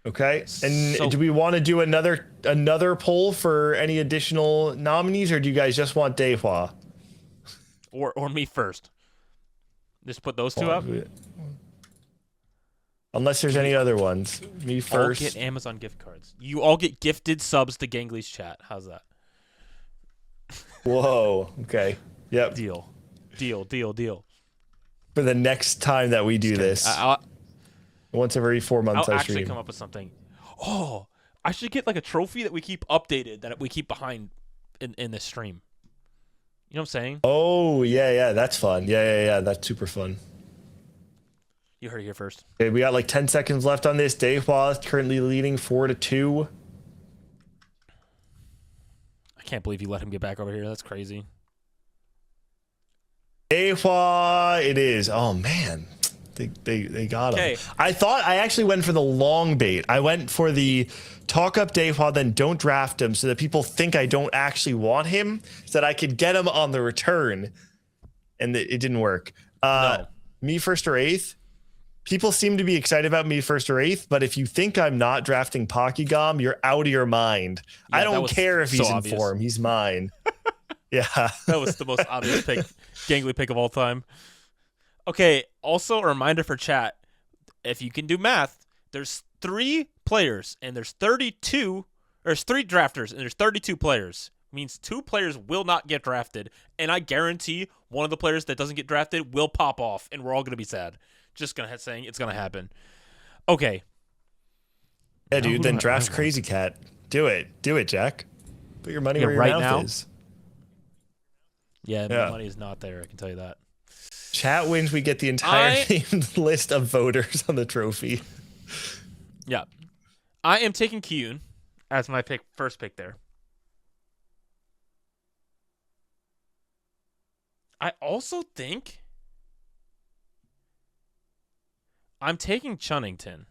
Okay. And do we want to do another poll for any additional nominees, or do you guys just want Dayhua? Or me first? Just put those 2 up? Unless there's any other ones. Me first. All get Amazon gift cards. You all get gifted subs to Gangly's chat. How's that? Whoa. Okay. Yep. Deal. For the next time that we do this. Once every 4 months I'll I actually stream. come up with something. Oh, I should get like a trophy that we keep updated, that we keep behind in this stream. You know what I'm saying? Oh, yeah. That's fun. Yeah. That's super fun. You heard it here first. Okay, we got like 10 seconds left on this. Dayhua is currently leading 4-2. I can't believe you let him get back over here. That's crazy. Dayhua, it is. Oh, man. They got him. Okay. I actually went for the long bait. I went for the talk up Dayhua, then don't draft him so that people think I don't actually want him, so that I could get him on the return. And it didn't work. No. Me first or 8th. People seem to be excited about me first or 8th, but if you think I'm not drafting Pokygom, you're out of your mind. Yeah, I don't care if he's in obvious. form. He's mine. Yeah. That was the most obvious Gangly pick of all time. Okay, also a reminder for chat, if you can do math, there's 3 players and there's 32, or there's 3 drafters and there's 32 players. Means 2 players will not get drafted, and I guarantee one of the players that doesn't get drafted will pop off, and we're all going to be sad. Just saying it's going to happen. Okay. Yeah, dude, then draft Crazy Cat. Do it, Jack. Put your money where your mouth is. Yeah, my money is not there, I can tell you that. Chat wins, we get the entire list of voters on the trophy. Yeah. I am taking Kiyun as my first pick there. I also think I'm taking Chunnington.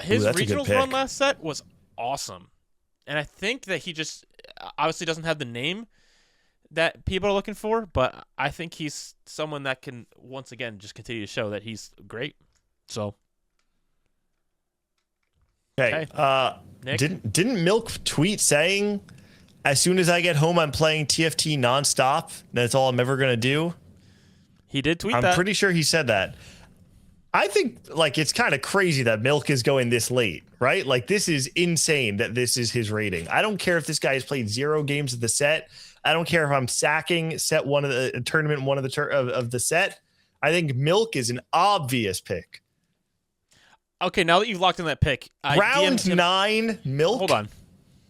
His regionals run last set was awesome. And I think that he just obviously doesn't have the name that people are looking for, but I think he's someone that can once again just continue to show that he's great. So okay. Didn't Milk tweet saying, as soon as I get home I'm playing TFT nonstop? That's all I'm ever gonna do? He did tweet that. I'm pretty sure he said that. I think like it's kind of crazy that Milk is going this late, right? Like this is insane that this is his rating. I don't care if this guy has played 0 games of the set. I don't care if I'm sacking set 1 of the tournament, 1 of the set. I think Milk is an obvious pick. Okay, now that you've locked in that pick, round 9 Milk. Hold on.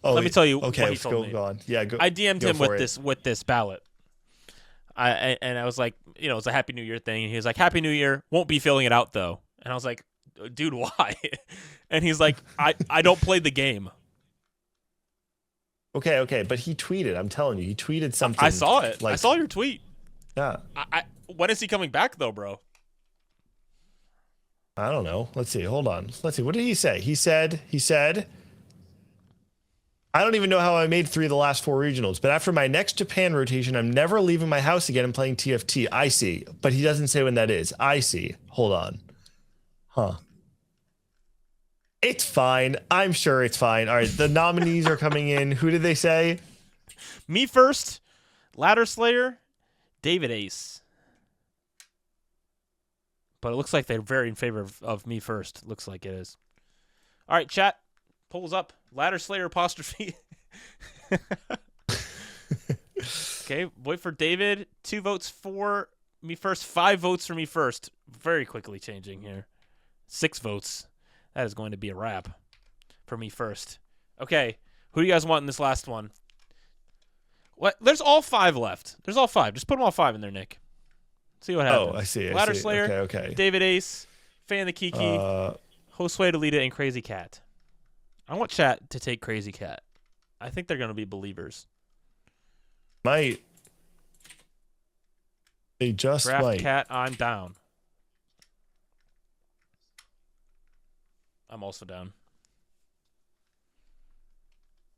Oh, let me tell you. Okay, what he told me. Go on. Yeah, go. I DM'd him with this ballot. I was like, you know, it's a Happy New Year thing. And he was like, Happy New Year. Won't be filling it out though. And I was like, dude, why? And he's like, I don't play the game. Okay, but he tweeted. I'm telling you, he tweeted something. I saw it. I saw your tweet. Yeah. When is he coming back though, bro? I don't know. Let's see. Hold on. Let's see. What did he say? He said I don't even know how I made 3 of the last 4 regionals, but after my next Japan rotation, I'm never leaving my house again and playing TFT. I see, but he doesn't say when that is. I see. Hold on. Huh. It's fine. I'm sure it's fine. All right, the nominees are coming in. Who did they say? Me first, Ladder Slayer, David Ace. But it looks like they're very in favor of me first. Looks like it is. All right, chat. Polls up. Ladder Slayer apostrophe. Okay, wait for David. 2 votes for me first. 5 votes for me first. Very quickly changing here. 6 votes. That is going to be a wrap for me first. Okay, who do you guys want in this last one? What? There's all 5 left. There's all 5. Just put them all 5 in there, Nick. See what happens. Oh, I see. Ladder Slayer, okay. David Ace, Fan the Kiki, Josue Delita, and Crazy Cat. I want chat to take Crazy Cat. I think they're going to be believers. Might. They just Draft might. Cat, I'm down. I'm also down.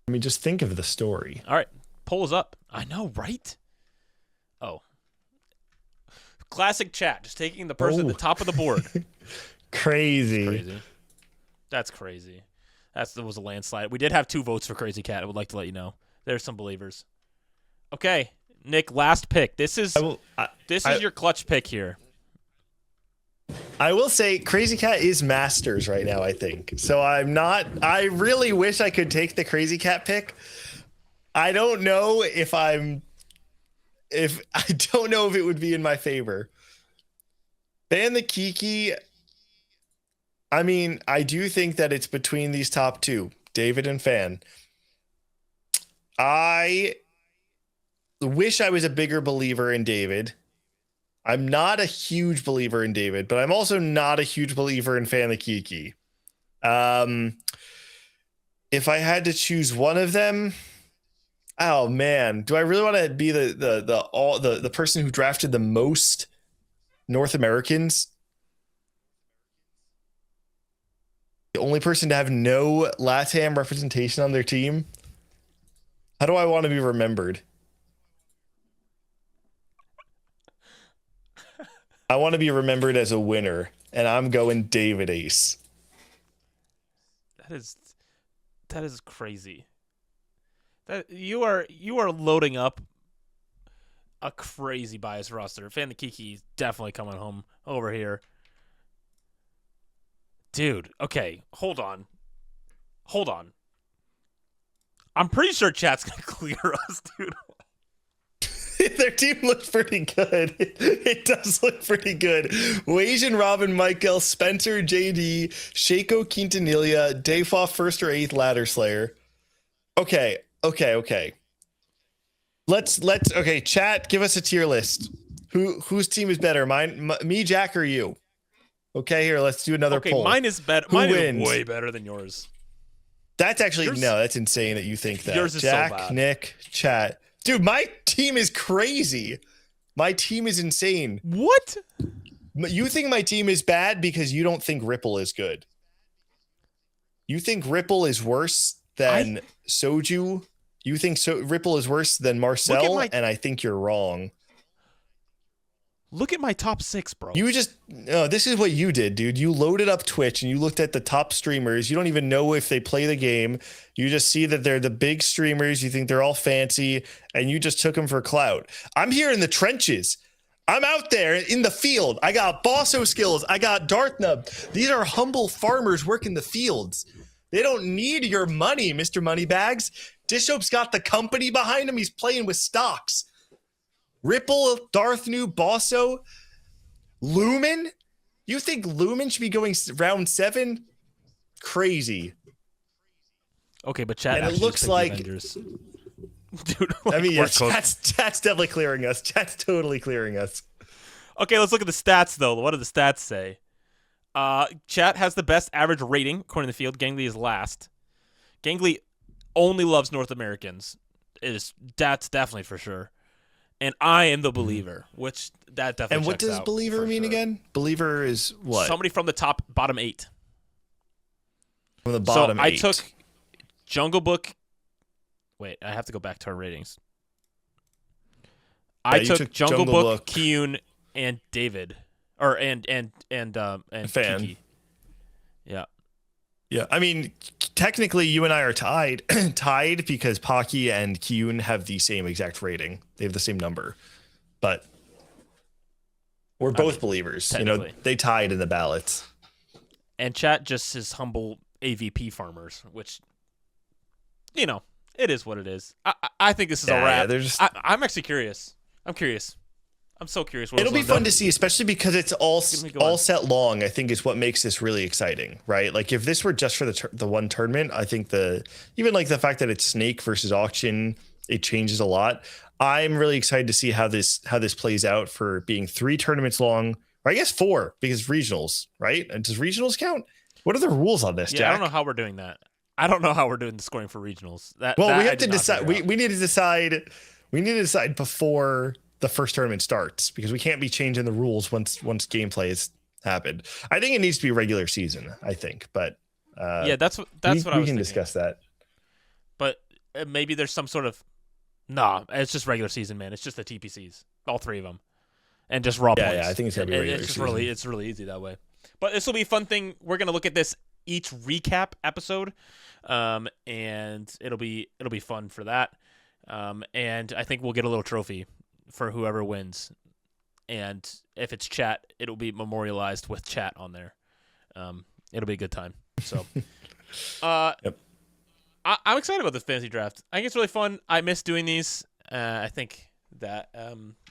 I mean, just think of the story. All right, poll is up. I know, right? Oh. Classic chat, just taking the person at the top of the board. Crazy. That's crazy. That was a landslide. We did have 2 votes for Crazy Cat. I would like to let you know. There's some believers. Okay, Nick, last pick. This is your clutch pick here. I will say Crazy Cat is Masters right now, I think. So I really wish I could take the Crazy Cat pick. I don't know if I don't know if it would be in my favor. Fan the Kiki, I mean, I do think that it's between these top 2, David and Fan. I wish I was a bigger believer in David. I'm not a huge believer in David, but I'm also not a huge believer in Fan the Kiki. If I had to choose one of them, oh man, do I really want to be the person who drafted the most North Americans? The only person to have no LATAM representation on their team? How do I want to be remembered? I want to be remembered as a winner, and I'm going David Ace. That is crazy. That you are loading up a crazy bias roster. Fan the Kiki is definitely coming home over here. Dude, okay, hold on. I'm pretty sure chat's gonna clear us, dude. Their team looks pretty good. It does look pretty good. Wajan, Robin, Michael, Spencer, JD, Shaco, Quintanilla, Dayfoff, first or 8th Ladder Slayer. Okay. Let's okay, chat, give us a tier list. Whose team is better? Me, Jack, or you? Okay, here, let's do another poll. Mine is better. Mine is way better than yours. That's actually that's insane that you think that. Yours is Jack, so bad. Nick, chat. Dude, my team is crazy. My team is insane. What? You think my team is bad because you don't think Ripple is good. You think Ripple is worse than Soju. You think Ripple is worse than Marcel, and I think you're wrong. Look at my top 6, bro. This is what you did, dude. You loaded up Twitch and you looked at the top streamers. You don't even know if they play the game. You just see that they're the big streamers. You think they're all fancy, and you just took them for clout. I'm here in the trenches. I'm out there in the field. I got Bosso skills. I got Darthnub. These are humble farmers working the fields. They don't need your money, Mr. Moneybags. Dishop's got the company behind him. He's playing with stocks. Ripple, Darthnu, Bosso, Lumen? You think Lumen should be going round 7? Crazy. Okay, but chat. And it looks like, dude. I mean, yeah, chat's definitely clearing us. Chat's totally clearing us. Okay, let's look at the stats though. What do the stats say? Chat has the best average rating according to the field. Gangly is last. Gangly only loves North Americans. That's definitely for sure. And I am the believer, which that definitely. And what does believer mean again? Believer is what? Somebody from the bottom 8. From the bottom 8. I took Jungle Book, Wait, I have to go back to our ratings. Yeah, I you took Jungle Book, Book, Kiyun, and David, or and Fan. Kiki. Yeah. Yeah, I mean, technically, you and I are tied, tied because Pocky and Kiyun have the same exact rating. They have the same number, but we're both believers. You know, they tied in the ballots. And chat just is humble AVP farmers, which, you know, it is what it is. I think this is a wrap. Yeah, I'm actually curious. I'm curious. I'm so curious. It'll be fun to see, especially because it's all set long. I think is what makes this really exciting, right? Like if this were just for the one tournament, I think even like the fact that it's Snake versus Auction, it changes a lot. I'm really excited to see how this plays out for being 3 tournaments long, or I guess 4 because regionals, right? And does regionals count? What are the rules on this, Jack? I don't know how we're doing that. I don't know how we're doing the scoring for regionals. We have to decide. We need to decide. We need to decide before the first tournament starts because we can't be changing the rules once gameplay has happened. I think it needs to be regular season. I think, but that's what I was thinking. We can discuss that. But maybe there's some sort of it's just regular season, man. It's just the TPCs, all 3 of them, and just raw points. Yeah, I think it's gonna be regular season. It's really easy that way. But this will be a fun thing. We're gonna look at this each recap episode, and it'll be fun for that. And I think we'll get a little trophy for whoever wins, and if it's chat, it'll be memorialized with chat on there. It'll be a good time. So, yep. I'm excited about this fantasy draft. I think it's really fun. I miss doing these. I think that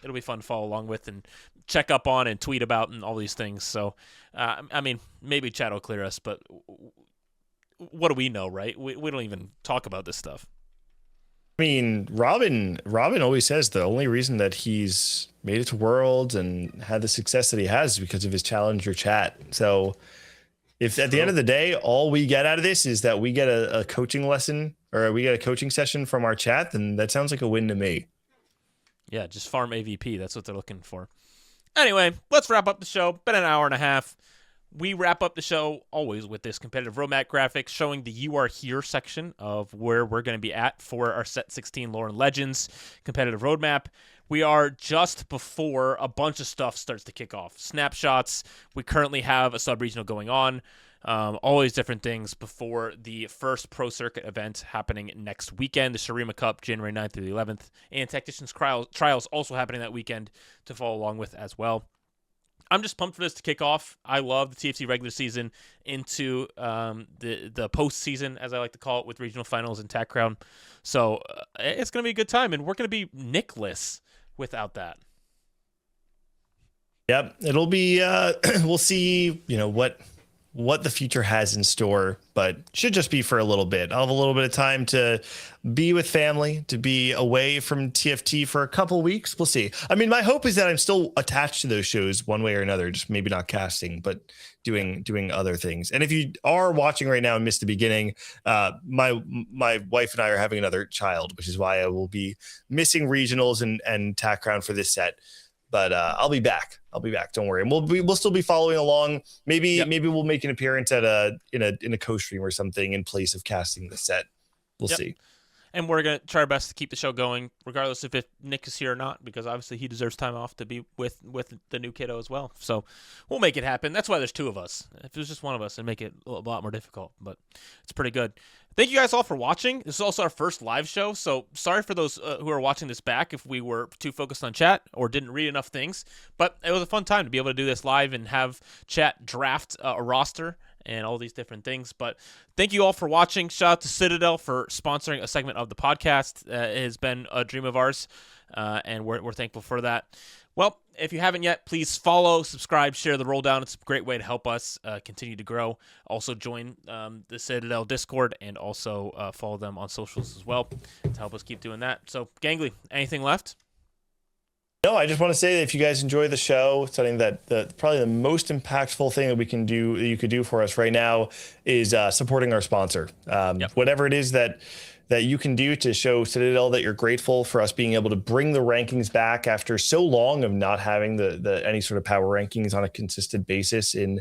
it'll be fun to follow along with and check up on and tweet about and all these things. So, I mean, maybe chat will clear us, but what do we know, right? We don't even talk about this stuff. I mean, Robin always says the only reason that he's made it to Worlds and had the success that he has is because of his Challenger chat. So if at the end of the day, all we get out of this is that we get a coaching lesson or we get a coaching session from our chat, then that sounds like a win to me. Yeah, just farm AVP. That's what they're looking for. Anyway, let's wrap up the show. Been an hour and a half. We wrap up the show always with this competitive roadmap graphic showing the You Are Here section of where we're going to be at for our Set 16 Lore and Legends competitive roadmap. We are just before a bunch of stuff starts to kick off. Snapshots. We currently have a sub-regional going on. All these different things before the first Pro Circuit event happening next weekend, the Shurima Cup, January 9th through the 11th, and Tacticians Trials also happening that weekend to follow along with as well. I'm just pumped for this to kick off. I love the TFT regular season into the postseason, as I like to call it, with regional finals and TAC Crown. So it's going to be a good time, and we're going to be Nickless without that. Yep, it'll be. We'll see. You know what the future has in store, but should just be for a little bit. I'll have a little bit of time to be with family, to be away from TFT for a couple weeks. We'll see. I mean, my hope is that I'm still attached to those shows one way or another, just maybe not casting, but doing other things. And if you are watching right now and missed the beginning, my wife and I are having another child, which is why I will be missing regionals and TAC Crown for this set. But I'll be back. Don't worry. And we'll still be following along. Maybe we'll make an appearance at in a co-stream or something in place of casting the set. We'll see. And we're going to try our best to keep the show going, regardless if Nick is here or not, because obviously he deserves time off to be with the new kiddo as well. So we'll make it happen. That's why there's 2 of us. If there's just one of us, it'd make it a lot more difficult, but it's pretty good. Thank you guys all for watching. This is also our first live show, so sorry for those who are watching this back if we were too focused on chat or didn't read enough things, but it was a fun time to be able to do this live and have chat draft a roster and all these different things. But thank you all for watching. Shout out to Citadel for sponsoring a segment of the podcast. It has been a dream of ours, and we're thankful for that. Well, if you haven't yet, please follow, subscribe, share the Rolldown. It's a great way to help us continue to grow. Also join the Citadel Discord and also follow them on socials as well to help us keep doing that. So, Gangly, anything left? No, I just want to say that if you guys enjoy the show, something that probably the most impactful thing that we can do, that you could do for us right now, is supporting our sponsor. Whatever it is that you can do to show Citadel that you're grateful for us being able to bring the rankings back after so long of not having the any sort of power rankings on a consistent basis in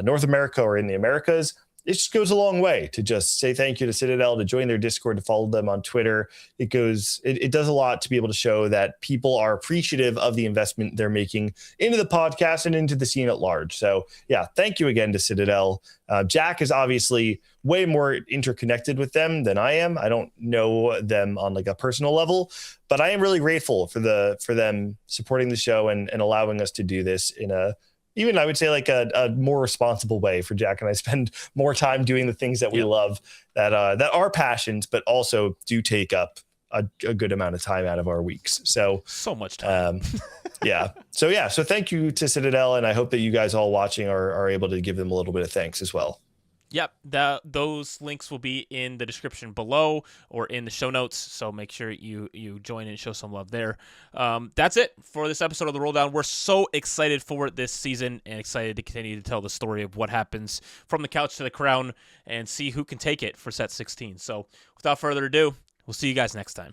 North America or in the Americas. it just goes a long way to just say thank you to Citadel, to join their Discord, to follow them on Twitter. It does a lot to be able to show that people are appreciative of the investment they're making into the podcast and into the scene at large. So yeah, thank you again to Citadel. Jack is obviously way more interconnected with them than I am. I don't know them on like a personal level, but I am really grateful for them supporting the show and allowing us to do this in even I would say like a more responsible way. For Jack and I spend more time doing the things that we love, that are passions, but also do take up a good amount of time out of our weeks. So much time. So thank you to Citadel, and I hope that you guys all watching are able to give them a little bit of thanks as well. Yep, those links will be in the description below or in the show notes, so make sure you join and show some love there. That's it for this episode of the Rolldown. We're so excited for this season and excited to continue to tell the story of what happens from the couch to the crown and see who can take it for set 16. So without further ado, we'll see you guys next time.